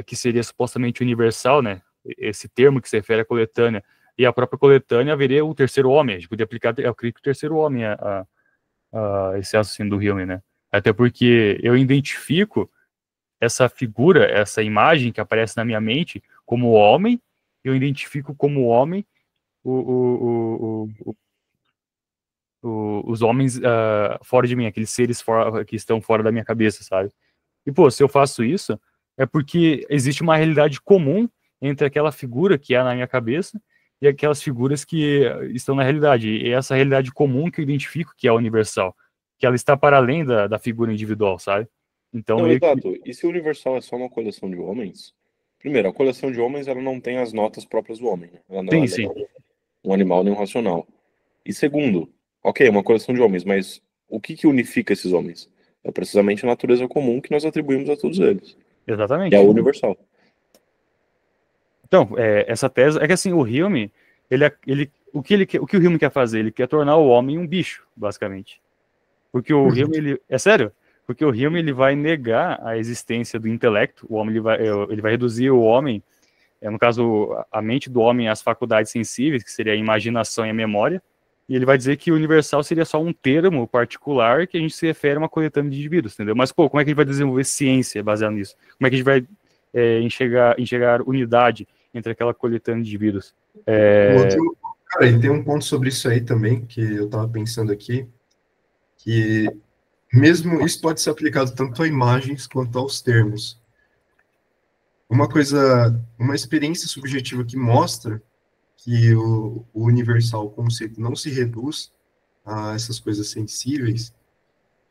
que seria supostamente universal, né, esse termo que se refere à coletânea, e a própria coletânea, haveria o terceiro homem, a gente poderia aplicar, eu creio que o terceiro homem a esse raciocínio do Hume, né, até porque eu identifico essa figura, essa imagem que aparece na minha mente como homem, eu identifico como homem os homens fora de mim, aqueles seres que estão fora da minha cabeça, sabe? E, pô, se eu faço isso, é porque existe uma realidade comum entre aquela figura que é na minha cabeça e aquelas figuras que estão na realidade. E essa realidade comum que eu identifico que é universal, que ela está para além da figura individual, sabe? Então, não, exato. E se o universal é só uma coleção de homens? Primeiro, a coleção de homens ela não tem as notas próprias do homem. Né? Ela não sim. É um animal nem um racional. E segundo, ok, é uma coleção de homens, mas o que unifica esses homens? É precisamente a natureza comum que nós atribuímos a todos eles. Exatamente. Que é o universal. Então, essa tese é que assim, o Hume, o que o Hume quer fazer? Ele quer tornar o homem um bicho, basicamente. Porque o Hume, é sério? Porque o Hume ele vai negar a existência do intelecto. O homem ele vai reduzir o homem, no caso, a mente do homem às faculdades sensíveis, que seria a imaginação e a memória. E ele vai dizer que o universal seria só um termo particular que a gente se refere a uma coletânea de indivíduos, entendeu? Mas, pô, como é que ele vai desenvolver ciência baseado nisso? Como é que a gente vai enxergar unidade entre aquela coletânea de indivíduos? Cara, e tem um ponto sobre isso aí também, que eu estava pensando aqui, que mesmo isso pode ser aplicado tanto a imagens quanto aos termos. Uma experiência subjetiva que mostra que o universal, o conceito, não se reduz a essas coisas sensíveis,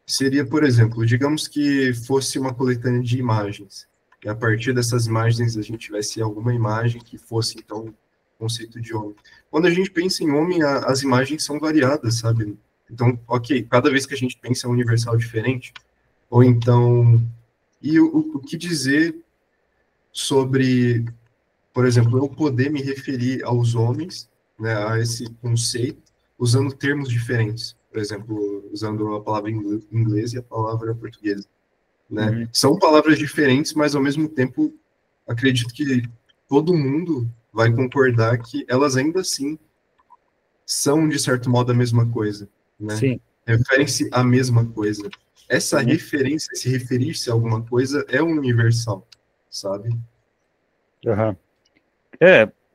seria, por exemplo, digamos que fosse uma coletânea de imagens, e a partir dessas imagens a gente tivesse alguma imagem que fosse, então, o conceito de homem. Quando a gente pensa em homem, as imagens são variadas, sabe? Então, ok, cada vez que a gente pensa é um universal diferente, ou então... E o que dizer sobre, por exemplo, eu poder me referir aos homens, né, a esse conceito, usando termos diferentes. Por exemplo, usando a palavra inglesa e a palavra portuguesa. Né? Uhum. São palavras diferentes, mas ao mesmo tempo, acredito que todo mundo vai concordar que elas ainda assim são, de certo modo, a mesma coisa. Né? Sim. Referem-se à mesma coisa. Essa referência, se referir-se a alguma coisa, é universal, sabe? Uhum.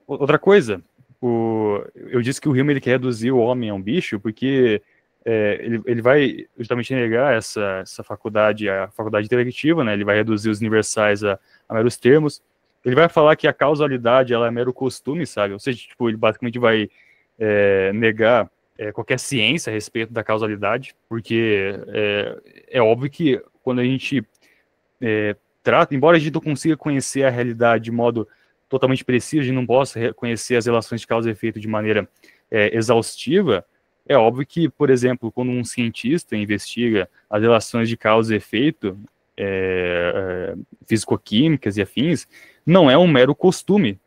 Outra coisa, eu disse que o Hume ele quer reduzir o homem a um bicho porque ele vai justamente negar essa faculdade, a faculdade intelectiva, né? Ele vai reduzir os universais a meros termos. Ele vai falar que a causalidade ela é mero costume, sabe? Ou seja, tipo, ele basicamente vai negar qualquer ciência a respeito da causalidade, porque é óbvio que quando a gente trata, embora a gente não consiga conhecer a realidade de modo totalmente preciso, a gente não possa conhecer as relações de causa e efeito de maneira exaustiva, É óbvio que, por exemplo, quando um cientista investiga as relações de causa e efeito, físico-químicas e afins, não é um mero costume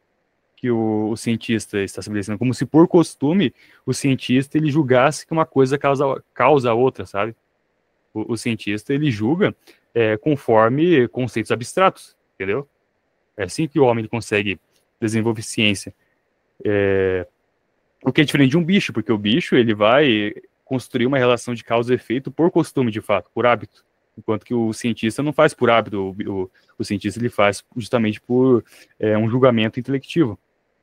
que o cientista está estabelecendo, como se por costume o cientista ele julgasse que uma coisa causa a outra, sabe? O cientista ele julga conforme conceitos abstratos, entendeu? É assim que o homem ele consegue desenvolver ciência. O que é diferente de um bicho, porque o bicho ele vai construir uma relação de causa e efeito por costume, de fato, por hábito. Enquanto que o cientista não faz por hábito, o cientista ele faz justamente por um julgamento intelectivo.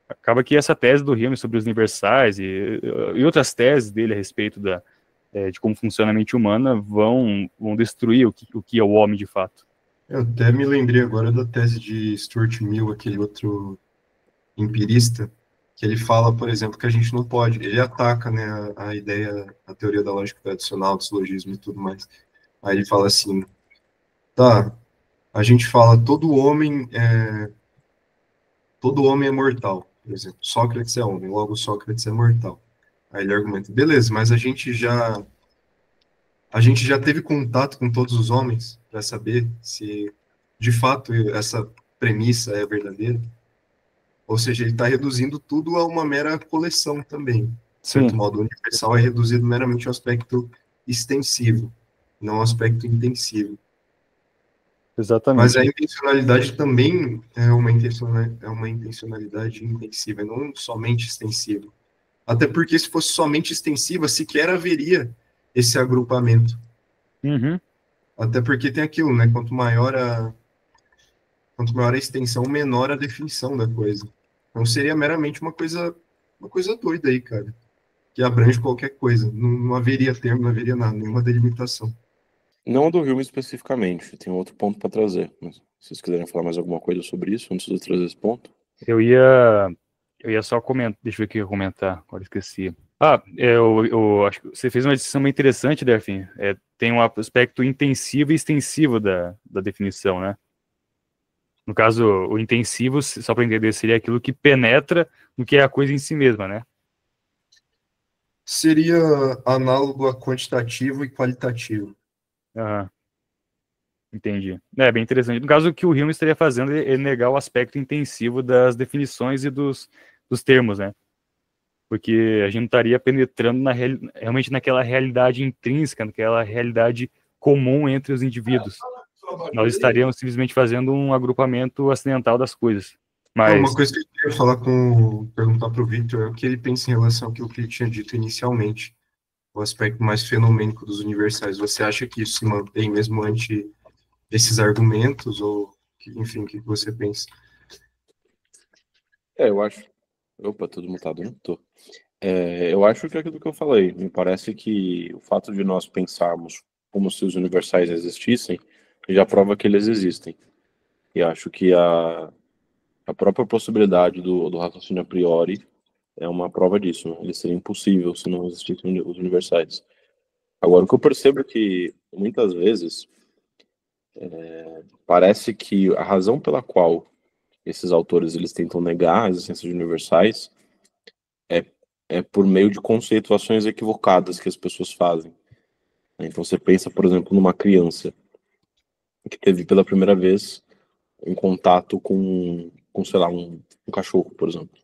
Acaba que essa tese do Hume sobre os universais e outras teses dele a respeito de como funciona a mente humana vão destruir o que é o homem de fato. Eu até me lembrei agora da tese de Stuart Mill, aquele outro empirista, que ele fala, por exemplo, que a gente não pode, ele ataca, né, a ideia, a teoria da lógica tradicional, do silogismo e tudo mais. Aí ele fala assim, tá, a gente fala todo homem é mortal, por exemplo, Sócrates é homem, logo Sócrates é mortal. Aí ele argumenta, beleza, mas a gente já teve contato com todos os homens para saber se de fato essa premissa é verdadeira. Ou seja, ele está reduzindo tudo a uma mera coleção também. De certo modo, o universal é reduzido meramente ao aspecto extensivo, não ao aspecto intensivo. Exatamente. Mas a intencionalidade também é uma intencionalidade intensiva, não somente extensiva. Até porque se fosse somente extensiva, sequer haveria esse agrupamento. Uhum. Até porque tem aquilo, né? Quanto maior a extensão, menor a definição da coisa. Então seria meramente uma coisa doida aí, cara, que abrange qualquer coisa. Não haveria termo, não haveria nada, nenhuma delimitação. Não do Hume especificamente, tem outro ponto para trazer. Mas se vocês quiserem falar mais alguma coisa sobre isso, antes de eu trazer esse ponto. Eu ia só comentar, deixa eu ver o que eu ia comentar, agora esqueci. Eu acho que você fez uma distinção bem interessante, Delfim. Tem um aspecto intensivo e extensivo da definição, né? No caso, o intensivo, só para entender, seria aquilo que penetra no que é a coisa em si mesma, né? Seria análogo a quantitativo e qualitativo. Aham. Entendi. É bem interessante. No caso, o que o Hume estaria fazendo é negar o aspecto intensivo das definições e dos termos, né? Porque a gente não estaria penetrando realmente naquela realidade intrínseca, naquela realidade comum entre os indivíduos. Nós estaríamos simplesmente fazendo um agrupamento acidental das coisas. Mas Uma coisa que eu queria perguntar para o Victor é o que ele pensa em relação àquilo que ele tinha dito inicialmente, o aspecto mais fenomênico dos universais. Você acha que isso se mantém mesmo ante esses argumentos, ou, enfim, o que você pensa? Eu acho... Opa, tudo mutado, não tô. Eu acho que é aquilo que eu falei. Me parece que o fato de nós pensarmos como se os universais existissem já prova que eles existem. E acho que a própria possibilidade do raciocínio a priori é uma prova disso, né? Ele seria impossível se não existissem os universais. Agora, o que eu percebo é que, muitas vezes, parece que a razão pela qual esses autores eles tentam negar a existência de universais é por meio de conceituações equivocadas que as pessoas fazem. Então, você pensa, por exemplo, numa criança que teve pela primeira vez um contato com sei lá, um cachorro, por exemplo.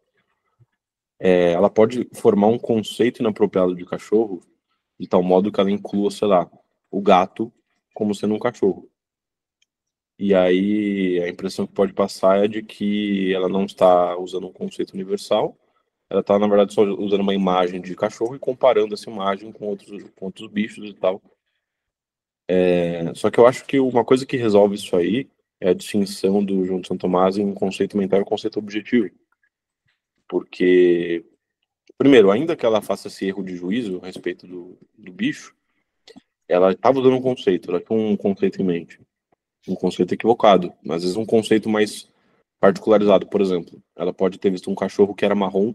Ela pode formar um conceito inapropriado de cachorro de tal modo que ela inclua, sei lá, o gato como sendo um cachorro. E aí a impressão que pode passar é de que ela não está usando um conceito universal, ela está, na verdade, só usando uma imagem de cachorro e comparando essa imagem com outros bichos e tal. Só que eu acho que uma coisa que resolve isso aí é a distinção do João de Santo Tomás em um conceito mental e um conceito objetivo. Porque, primeiro, ainda que ela faça esse erro de juízo a respeito do bicho, ela estava usando um conceito, ela tinha um conceito em mente. Um conceito equivocado, mas às vezes um conceito mais particularizado. Por exemplo, ela pode ter visto um cachorro que era marrom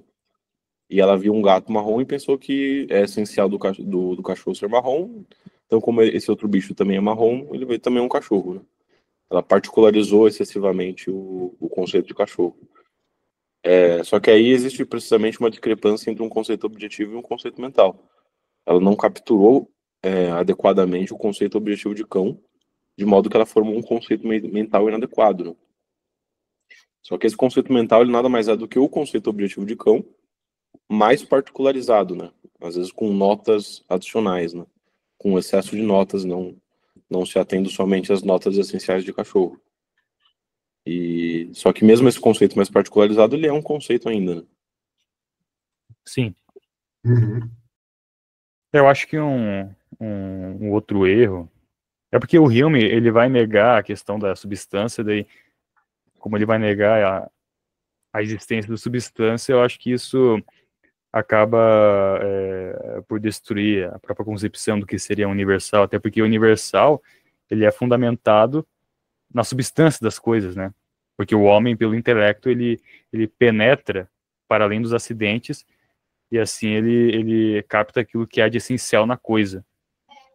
e ela viu um gato marrom e pensou que é essencial do cachorro ser marrom. Então, como esse outro bicho também é marrom, ele vê também um cachorro, né? Ela particularizou excessivamente o conceito de cachorro. Só que aí existe precisamente uma discrepância entre um conceito objetivo e um conceito mental. ela não capturou adequadamente o conceito objetivo de cão, de modo que ela formou um conceito mental inadequado, né? Só que esse conceito mental, ele nada mais é do que o conceito objetivo de cão, mais particularizado, né? Às vezes com notas adicionais, né? Com excesso de notas, não se atendo somente às notas essenciais de cachorro. E só que mesmo esse conceito mais particularizado, ele é um conceito ainda, né? Sim. Uhum. Eu acho que um outro erro é porque o Hume, ele vai negar a questão da substância, daí, como ele vai negar a existência da substância, eu acho que isso acaba por destruir a própria concepção do que seria universal, até porque o universal, ele é fundamentado na substância das coisas, né? Porque o homem, pelo intelecto, ele penetra para além dos acidentes e assim ele capta aquilo que há de essencial na coisa.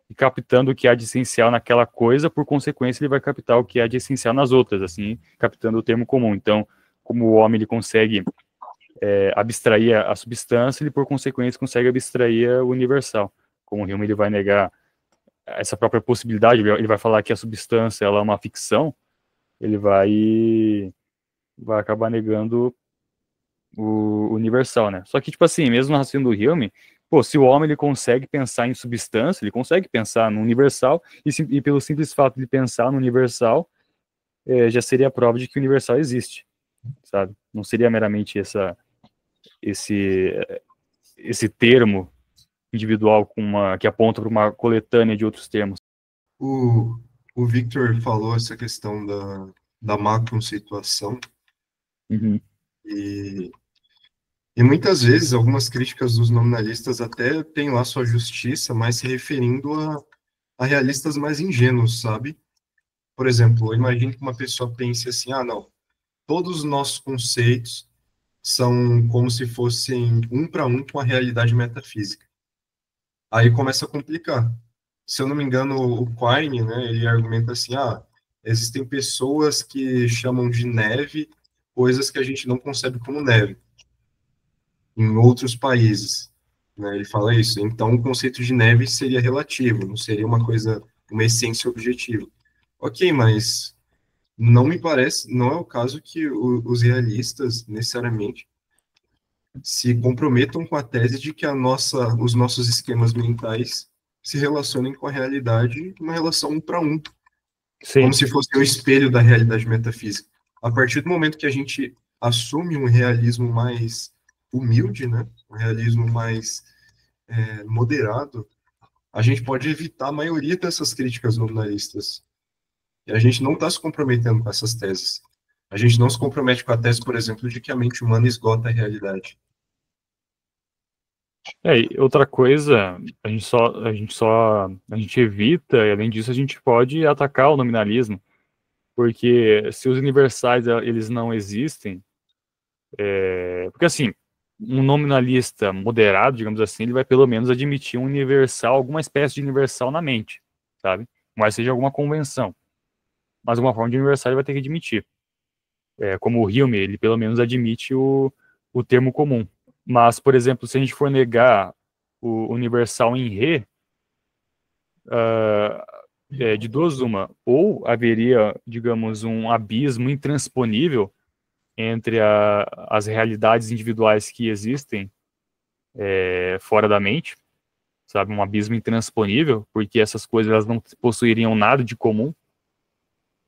E captando o que há de essencial naquela coisa, por consequência, ele vai captar o que há de essencial nas outras, assim, captando o termo comum. Então, como o homem ele consegue abstrair a substância, ele, por consequência, consegue abstrair o universal. Como o Hume ele vai negar essa própria possibilidade, ele vai falar que a substância ela é uma ficção, ele vai acabar negando o universal, né? Só que, tipo assim, mesmo no raciocínio do Hume, pô, se o homem ele consegue pensar em substância, ele consegue pensar no universal, e pelo simples fato de pensar no universal, já seria a prova de que o universal existe, sabe? Não seria meramente esse, esse termo individual que aponta para uma coletânea de outros termos. O Victor falou essa questão da má conceituação, Uhum. e muitas vezes algumas críticas dos nominalistas até têm lá sua justiça, mas se referindo a realistas mais ingênuos, sabe? Por exemplo, eu imagino que uma pessoa pense assim, não, todos os nossos conceitos são como se fossem um para um com a realidade metafísica. Aí começa a complicar. Se eu não me engano, o Quine, né, ele argumenta assim, existem pessoas que chamam de neve coisas que a gente não concebe como neve em outros países, né? Ele fala isso. Então, o conceito de neve seria relativo, não seria uma coisa, uma essência objetiva. Ok, mas não me parece, não é o caso que os realistas necessariamente se comprometam com a tese de que os nossos esquemas mentais se relacionem com a realidade numa relação um para um, Sim. como se fosse o espelho da realidade metafísica. A partir do momento que a gente assume um realismo mais humilde, né, um realismo mais moderado, a gente pode evitar a maioria dessas críticas nominalistas. E a gente não está se comprometendo com essas teses. A gente não se compromete com a tese, por exemplo, de que a mente humana esgota a realidade. E outra coisa, a gente evita, e além disso a gente pode atacar o nominalismo, porque se os universais eles não existem, porque assim, um nominalista moderado, digamos assim, ele vai pelo menos admitir um universal, alguma espécie de universal na mente, sabe? Mas seja alguma convenção. Mas alguma forma de universal ele vai ter que admitir. Como o Hume, ele pelo menos admite o termo comum. Mas, por exemplo, se a gente for negar o universal em Rê, de duas uma, ou haveria, digamos, um abismo intransponível entre as realidades individuais que existem fora da mente, sabe, um abismo intransponível, porque essas coisas elas não possuiriam nada de comum,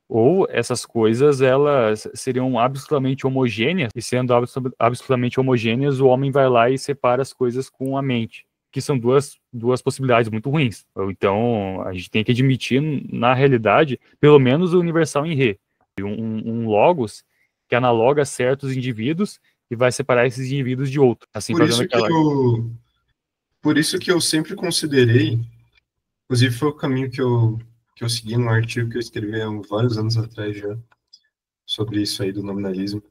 ou essas coisas elas seriam absolutamente homogêneas, e sendo absolutamente homogêneas, o homem vai lá e separa as coisas com a mente, que são duas possibilidades muito ruins. Então, a gente tem que admitir, na realidade, pelo menos o universal em Rê, um logos que analoga certos indivíduos e vai separar esses indivíduos de outros, assim fazendo aquela... Por isso que eu sempre considerei, inclusive foi o caminho que eu segui num artigo que eu escrevi há vários anos atrás já, sobre isso aí do nominalismo.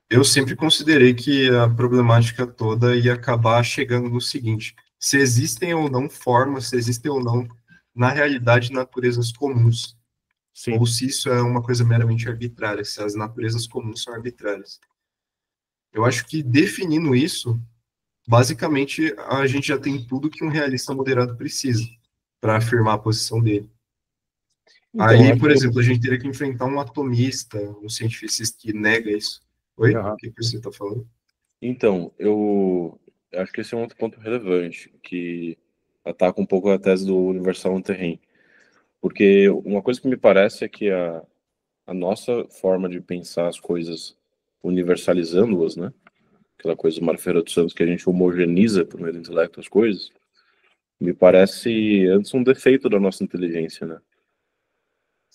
Eu sempre considerei que a problemática toda ia acabar chegando no seguinte: se existem ou não formas, se existem ou não, na realidade, naturezas comuns. Sim. Ou se isso é uma coisa meramente arbitrária, se as naturezas comuns são arbitrárias. Eu acho que definindo isso, basicamente, a gente já tem tudo que um realista moderado precisa para afirmar a posição dele. Então, Aí, por exemplo, a gente teria que enfrentar um atomista, um cientificista que nega isso. Oi? Aham. O que você está falando? Então, eu acho que esse é um outro ponto relevante, que ataca um pouco a tese do universal on terrain. Porque uma coisa que me parece é que a nossa forma de pensar as coisas universalizando-as, né? Aquela coisa do Mário Ferreira dos Santos que a gente homogeneiza por meio do intelecto as coisas, me parece antes um defeito da nossa inteligência, né?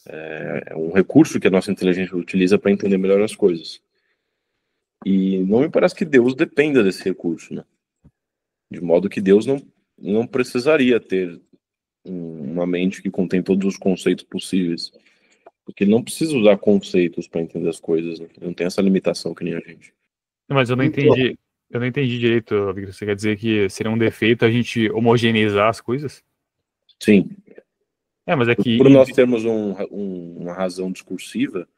É um recurso que a nossa inteligência utiliza para entender melhor as coisas. E não me parece que Deus dependa desse recurso, né? De modo que Deus não precisaria ter uma mente que contém todos os conceitos possíveis. Porque ele não precisa usar conceitos para entender as coisas, né? Ele não tem essa limitação que nem a gente. Mas eu não entendi. Eu não entendi direito, Victor. Você quer dizer que seria um defeito a gente homogeneizar as coisas? Sim. Mas é que Por nós termos uma razão discursiva,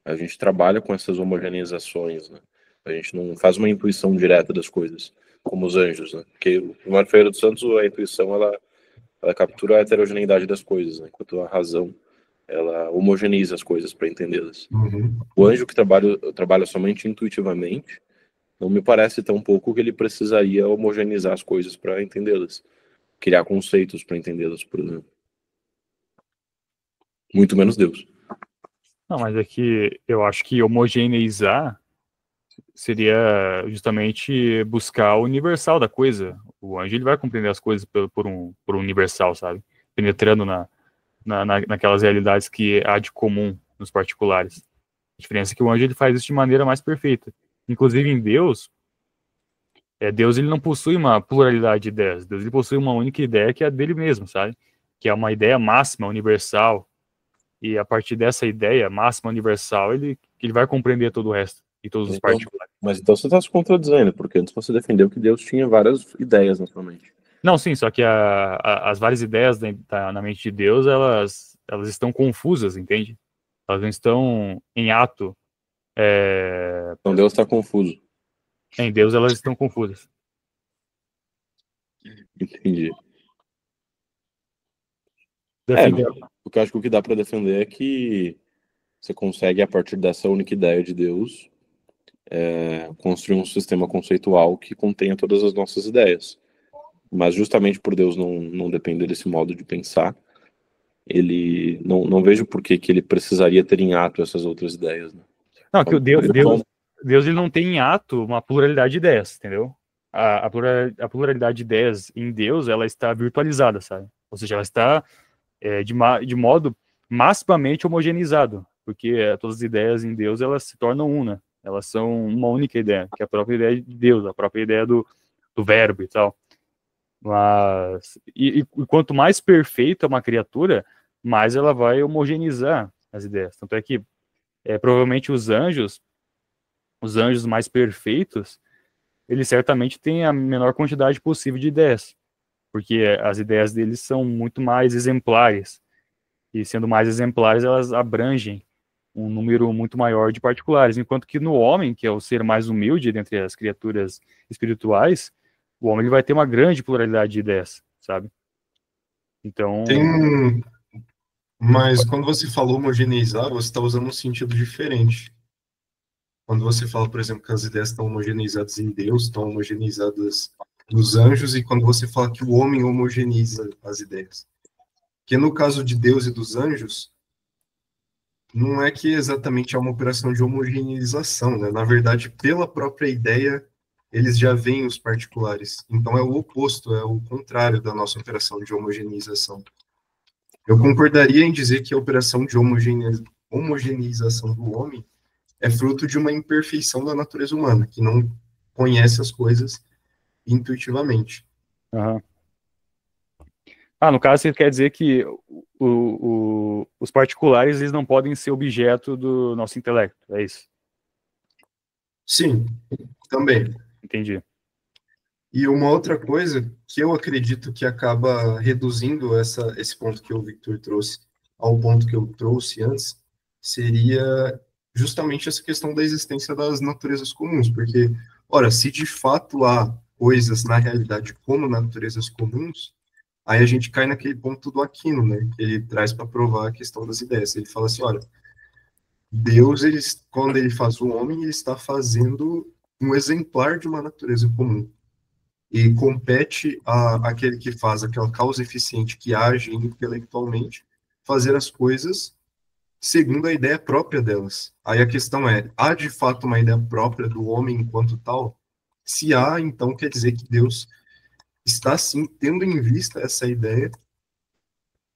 a gente trabalha com essas homogeneizações, né? A gente não faz uma intuição direta das coisas, como os anjos, né? Porque no Mário Ferreira dos Santos, a intuição, ela captura a heterogeneidade das coisas, né? Enquanto a razão, ela homogeneiza as coisas para entendê-las. Uhum. O anjo que trabalha somente intuitivamente, não me parece tão pouco que ele precisaria homogeneizar as coisas para entendê-las. Criar conceitos para entendê-las, por exemplo. Muito menos Deus. Não, mas é que eu acho que homogeneizar seria justamente buscar o universal da coisa. O anjo ele vai compreender as coisas por um universal, sabe? Penetrando naquelas realidades que há de comum nos particulares. A diferença é que o anjo ele faz isso de maneira mais perfeita. Inclusive em Deus, Deus ele não possui uma pluralidade de ideias. Deus ele possui uma única ideia que é a dele mesmo, sabe? Que é uma ideia máxima, universal. E a partir dessa ideia máxima, universal, ele vai compreender todo o resto e todos os particulares. Mas então você está se contradizendo, porque antes você defendeu que Deus tinha várias ideias na sua mente. Não, sim, só que as várias ideias na mente de Deus, elas estão confusas, entende? Elas não estão em ato. Então Deus está confuso. Em Deus, elas estão confusas. Entendi. Porque eu acho que o que dá para defender é que você consegue, a partir dessa única ideia de Deus, construir um sistema conceitual que contenha todas as nossas ideias. Mas justamente por Deus não depender desse modo de pensar, ele não vejo por que ele precisaria ter em ato essas outras ideias. Né? Não, que Deus ele não tem em ato uma pluralidade de ideias, entendeu? A pluralidade de ideias em Deus, ela está virtualizada, sabe? Ou seja, ela está de modo maximamente homogeneizado, porque todas as ideias em Deus, elas se tornam una, elas são uma única ideia, que é a própria ideia de Deus, a própria ideia do verbo e tal. Mas, e quanto mais perfeita uma criatura, mais ela vai homogeneizar as ideias. Tanto é que, provavelmente, os anjos mais perfeitos, eles certamente têm a menor quantidade possível de ideias, porque as ideias deles são muito mais exemplares, e sendo mais exemplares, elas abrangem um número muito maior de particulares, enquanto que no homem, que é o ser mais humilde dentre as criaturas espirituais, o homem ele vai ter uma grande pluralidade de ideias, sabe? Então... Mas quando você falou homogeneizar, você está usando um sentido diferente. Quando você fala, por exemplo, que as ideias estão homogeneizadas em Deus, estão homogeneizadas nos anjos, e quando você fala que o homem homogeneiza as ideias. Porque no caso de Deus e dos anjos, não é que exatamente é uma operação de homogeneização, né? Na verdade, pela própria ideia, eles já veem os particulares. Então é o oposto, é o contrário da nossa operação de homogeneização. Eu concordaria em dizer que a operação de homogeneização do homem é fruto de uma imperfeição da natureza humana, que não conhece as coisas intuitivamente. Uhum. No caso, você quer dizer que os particulares eles não podem ser objeto do nosso intelecto, é isso? Sim, também. Entendi. E uma outra coisa que eu acredito que acaba reduzindo esse ponto que o Victor trouxe ao ponto que eu trouxe antes, seria justamente essa questão da existência das naturezas comuns, porque, ora, se de fato há coisas na realidade como naturezas comuns, aí a gente cai naquele ponto do Aquino, né, que ele traz para provar a questão das ideias. Ele fala assim, olha, Deus, quando ele faz o homem, ele está fazendo um exemplar de uma natureza comum. E compete àquele que faz aquela causa eficiente que age intelectualmente, fazer as coisas segundo a ideia própria delas. Aí a questão é, há de fato uma ideia própria do homem enquanto tal? Se há, então quer dizer que Deus está, sim, tendo em vista essa ideia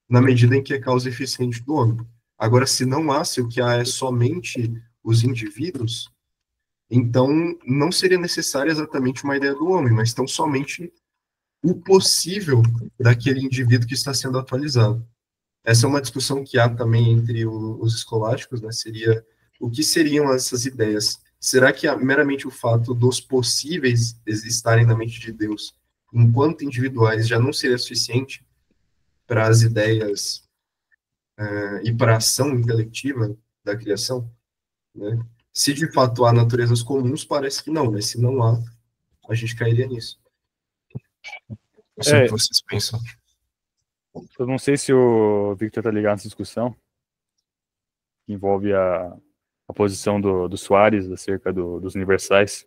na medida em que é causa eficiente do homem. Agora, se não há, se o que há é somente os indivíduos, então não seria necessária exatamente uma ideia do homem, mas tão somente o possível daquele indivíduo que está sendo atualizado. Essa é uma discussão que há também entre os escolásticos, né? Seria o que seriam essas ideias? Será que meramente o fato dos possíveis estarem na mente de Deus, enquanto individuais, já não seria suficiente para as ideias e para a ação intelectiva da criação? Né? Se de fato há naturezas comuns, parece que não, mas se não há, a gente cairia nisso. Não sei o que vocês pensam. Eu não sei se o Victor está ligado nessa discussão, que envolve a posição do Soares acerca dos universais.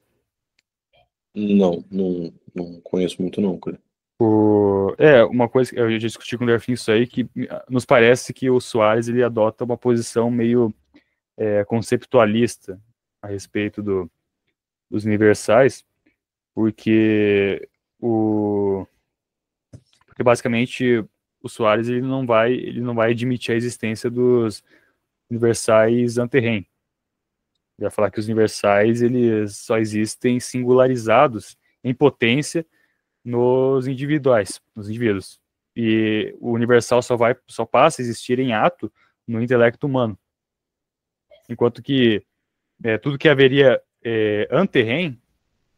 Não conheço muito não, cara. Uma coisa que eu já discuti com o Delfim isso aí, que nos parece que o Soares ele adota uma posição meio conceptualista a respeito dos universais, porque basicamente o Soares ele não vai admitir a existência dos universais ante-rem. Ele vai falar que os universais eles só existem singularizados em potência nos indivíduos. E o universal só passa a existir em ato no intelecto humano. Enquanto que tudo que haveria ante-rem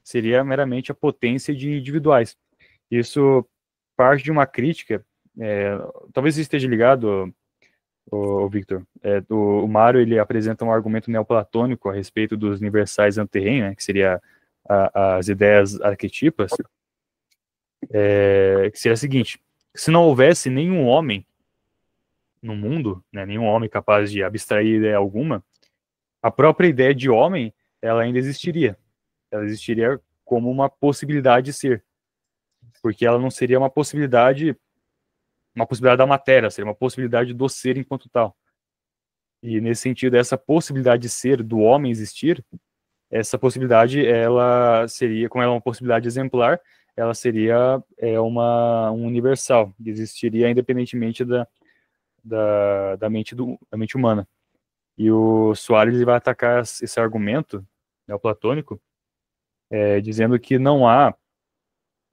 seria meramente a potência de individuais. Isso parte de uma crítica, talvez isso esteja ligado, o Victor. O Mário ele apresenta um argumento neoplatônico a respeito dos universais ante-rem, né, que seria as ideias arquetípicas, que seria a seguinte: se não houvesse nenhum homem no mundo, né, nenhum homem capaz de abstrair ideia alguma, a própria ideia de homem ela ainda existiria. Ela existiria como uma possibilidade de ser, porque ela não seria uma possibilidade da matéria, seria uma possibilidade do ser enquanto tal. E nesse sentido, essa possibilidade de ser, do homem existir, essa possibilidade, ela seria, como ela é uma possibilidade exemplar, ela seria um universal, que existiria independentemente da mente humana. E o Soares ele vai atacar esse argumento neoplatônico, dizendo que não há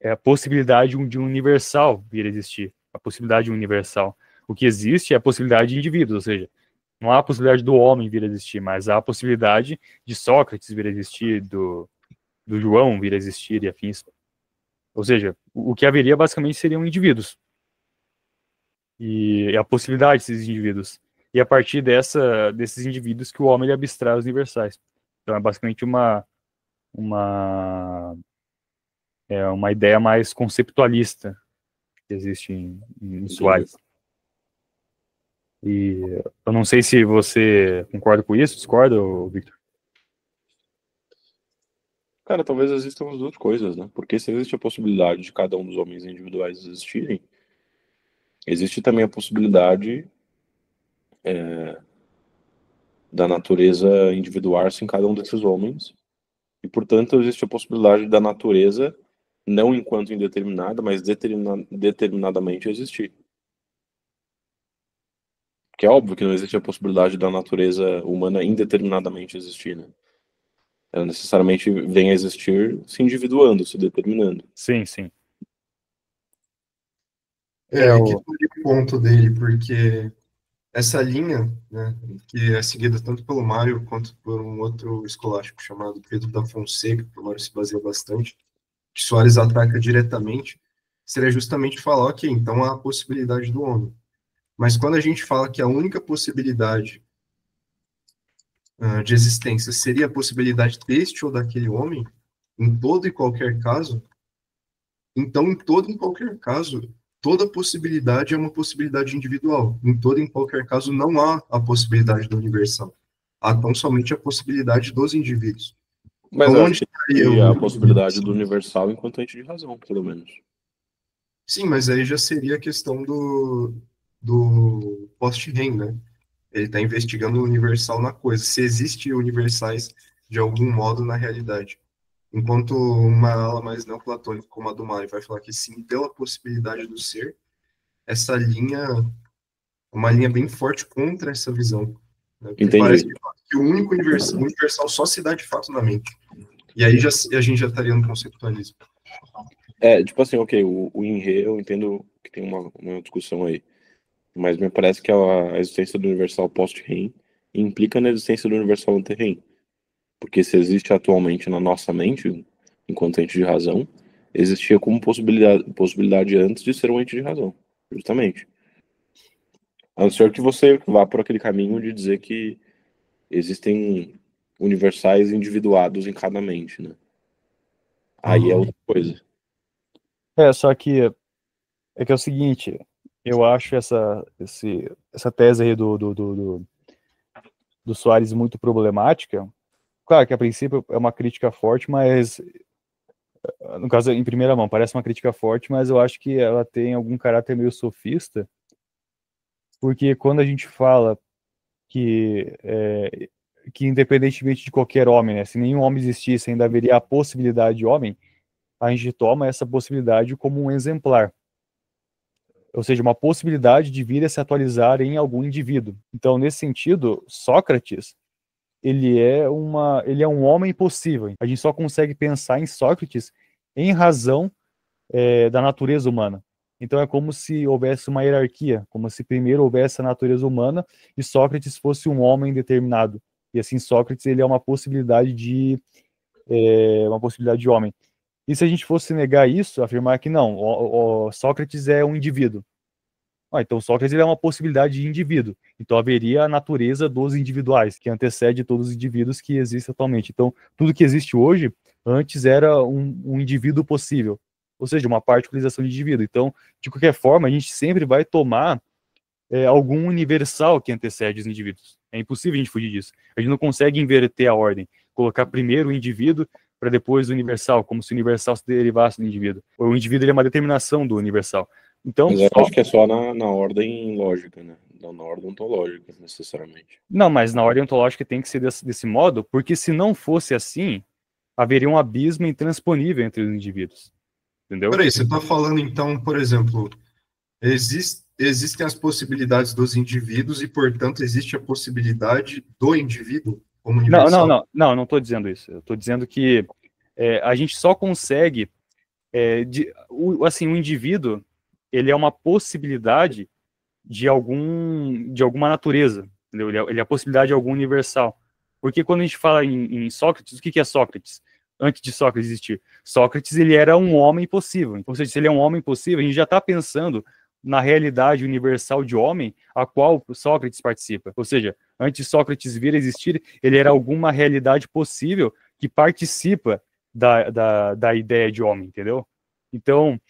a possibilidade de um universal vir a existir, a possibilidade universal. O que existe é a possibilidade de indivíduos, ou seja, não há a possibilidade do homem vir a existir, mas há a possibilidade de Sócrates vir a existir, do João vir a existir e afins. Ou seja, o que haveria basicamente seriam indivíduos. E a possibilidade desses indivíduos. E a partir desses indivíduos que o homem ele abstrai os universais. Então é basicamente uma ideia mais conceptualista que existe em Soares. E eu não sei se você concorda com isso, discorda, Victor? Cara, talvez existam as duas coisas, né? Porque se existe a possibilidade de cada um dos homens individuais existirem, existe também a possibilidade da natureza individuar-se em cada um desses homens. E, portanto, existe a possibilidade da natureza, não enquanto indeterminada, mas determinadamente existir. Porque é óbvio que não existe a possibilidade da natureza humana indeterminadamente existir, né? Ela necessariamente vem a existir se individuando, se determinando. Sim, sim. Que foi o ponto dele, porque essa linha, né, que é seguida tanto pelo Mário quanto por um outro escolástico chamado Pedro da Fonseca, que o Mário se baseia bastante, que Soares ataca diretamente, seria justamente falar, ok, então há a possibilidade do homem. Mas quando a gente fala que a única possibilidade de existência seria a possibilidade deste ou daquele homem, em todo e qualquer caso, Então, em todo e qualquer caso, toda possibilidade é uma possibilidade individual. Em todo e qualquer caso, não há a possibilidade do universal. Há tão somente a possibilidade dos indivíduos. Mas Então, eu onde acho que estaria teria a o possibilidade do universal? universal enquanto ente de razão, pelo menos. Sim, mas aí já seria a questão do post-REM, né? Ele está investigando o universal na coisa, se existe universais de algum modo na realidade. Enquanto uma ala mais neoplatônica, como a do Mari, vai falar que sim, pela possibilidade do ser, essa linha é uma linha bem forte contra essa visão. Né? Porque parece Entendi. de fato, que o único universal só se dá de fato na mente. E aí a gente já estaria no conceptualismo. Tipo assim, ok, o INRE, eu entendo que tem uma discussão aí, mas me parece que a existência do universal post-REM implica na existência do universal ante-REM, porque se existe atualmente na nossa mente, enquanto ente de razão, existia como possibilidade antes de ser um ente de razão, justamente. A não ser que você vá por aquele caminho de dizer que existem universais individuados em cada mente, né? Aí é Uhum. outra coisa. Só que é o seguinte, eu acho essa tese aí do Soares muito problemática. Claro que a princípio é uma crítica forte, mas no caso, em primeira mão, parece uma crítica forte, mas eu acho que ela tem algum caráter meio sofista, porque quando a gente fala que independentemente de qualquer homem, né, se nenhum homem existisse, ainda haveria a possibilidade de homem, a gente toma essa possibilidade como um exemplar, ou seja, uma possibilidade de vir a se atualizar em algum indivíduo. Então, nesse sentido, Sócrates, ele é um homem possível. A gente só consegue pensar em Sócrates em razão da natureza humana. Então é como se houvesse uma hierarquia, como se primeiro houvesse a natureza humana e Sócrates fosse um homem determinado. E assim Sócrates ele é uma possibilidade de homem. E se a gente fosse negar isso, afirmar que não, o Sócrates é um indivíduo. Então Sócrates ele é uma possibilidade de indivíduo. Então haveria a natureza dos individuais, que antecede todos os indivíduos que existem atualmente. Então tudo que existe hoje, antes era um indivíduo possível. Ou seja, uma particularização de indivíduo. Então, de qualquer forma, a gente sempre vai tomar algum universal que antecede os indivíduos. É impossível a gente fugir disso. A gente não consegue inverter a ordem, colocar primeiro o indivíduo para depois o universal, como se o universal se derivasse do indivíduo. O indivíduo ele é uma determinação do universal. Então, Mas eu acho que é só na ordem lógica, né? Não na ordem ontológica, necessariamente. Não, mas na ordem ontológica tem que ser desse modo, porque se não fosse assim, haveria um abismo intransponível entre os indivíduos. Entendeu? Peraí, você está falando então, por exemplo, existem as possibilidades dos indivíduos e, portanto, existe a possibilidade do indivíduo como universal? Não estou dizendo isso. Eu estou dizendo que a gente só consegue, assim, o indivíduo, ele é uma possibilidade de alguma natureza, entendeu? Ele é a possibilidade de algum universal. Porque quando a gente fala em Sócrates, o que é Sócrates? Antes de Sócrates existir, Sócrates ele era um homem possível. Ou seja, se ele é um homem possível, a gente já está pensando na realidade universal de homem a qual Sócrates participa. Ou seja, antes de Sócrates vir a existir, ele era alguma realidade possível que participa da ideia de homem, entendeu? Então,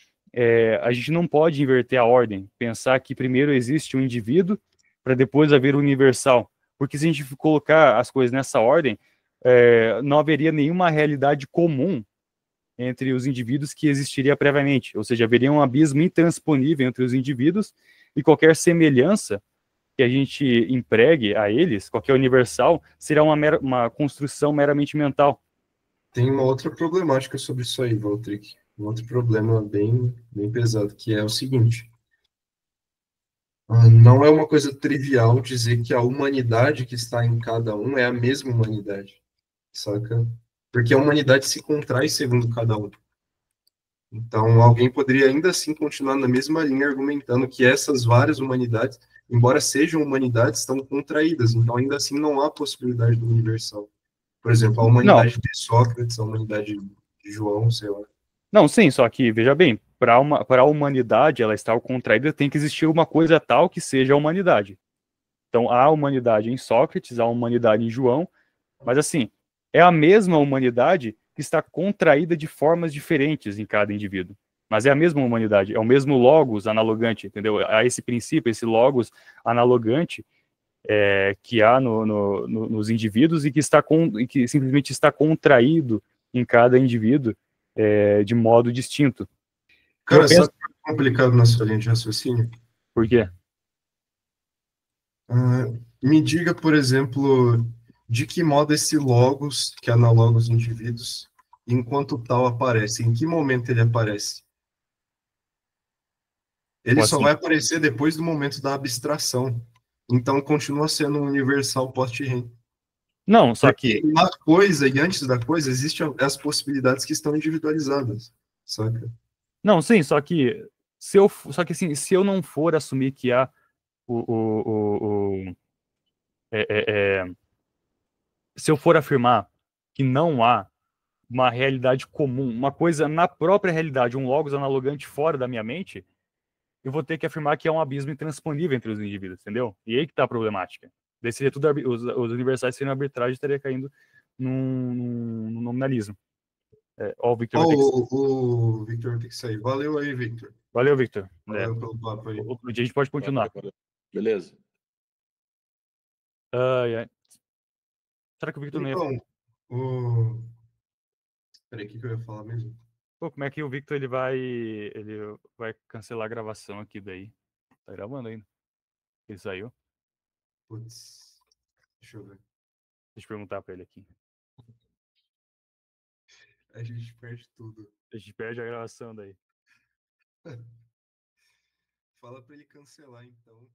a gente não pode inverter a ordem, pensar que primeiro existe um indivíduo para depois haver o universal. Porque se a gente colocar as coisas nessa ordem, não haveria nenhuma realidade comum entre os indivíduos que existiria previamente, ou seja, haveria um abismo intransponível entre os indivíduos e qualquer semelhança que a gente empregue a eles, qualquer universal, será uma construção meramente mental. Tem uma outra problemática sobre isso aí, Valtric. Um outro problema bem pesado, que é o seguinte: não é uma coisa trivial dizer que a humanidade que está em cada um é a mesma humanidade, saca? Porque a humanidade se contrai segundo cada um. Então, alguém poderia ainda assim continuar na mesma linha, argumentando que essas várias humanidades, embora sejam humanidades, estão contraídas. Então, ainda assim, não há possibilidade do universal. Por exemplo, a Não, humanidade de Sócrates, a humanidade de João, sei lá. não, sim, só que, veja bem, para a humanidade ela estar contraída, tem que existir uma coisa tal que seja a humanidade. Então, há a humanidade em Sócrates, há a humanidade em João, mas assim, é a mesma humanidade que está contraída de formas diferentes em cada indivíduo. Mas é a mesma humanidade, é o mesmo logos analogante, entendeu? Há esse princípio, esse logos analogante que há nos indivíduos e que simplesmente está contraído em cada indivíduo de modo distinto. Cara, Eu penso, sabe o que é complicado na sua linha de raciocínio? por quê? Me diga, por exemplo, de que modo esse logos, que analoga os indivíduos, enquanto tal aparece? Em que momento ele aparece? Ele Como só assim? vai aparecer depois do momento da abstração. Então, continua sendo um universal post-REM. Não, só Porque que na coisa e antes da coisa, existem as possibilidades que estão individualizadas, saca? não, sim, só que só que assim, se eu não for assumir que há o é, é, é, se eu for afirmar que não há uma realidade comum, uma coisa na própria realidade, um logos analogante fora da minha mente, eu vou ter que afirmar que é um abismo intransponível entre os indivíduos, entendeu? E aí que tá a problemática. Daí seria tudo, os universais seriam arbitragem e estaria caindo num nominalismo. Ó, o Victor Ó, vai ter que... o Victor tem que sair. Valeu aí, Victor. Valeu, Victor. Valeu pelo papo aí. Outro dia a gente pode continuar. Beleza. Ai, ai. Será que o Victor não ia... Então, o... Peraí, o que eu ia falar mesmo? Pô, como é que o Victor ele vai cancelar a gravação aqui daí? Tá gravando ainda. Ele saiu? Putz, deixa eu ver. Deixa eu perguntar pra ele aqui. A gente perde tudo. A gente perde a gravação daí. Fala pra ele cancelar, então.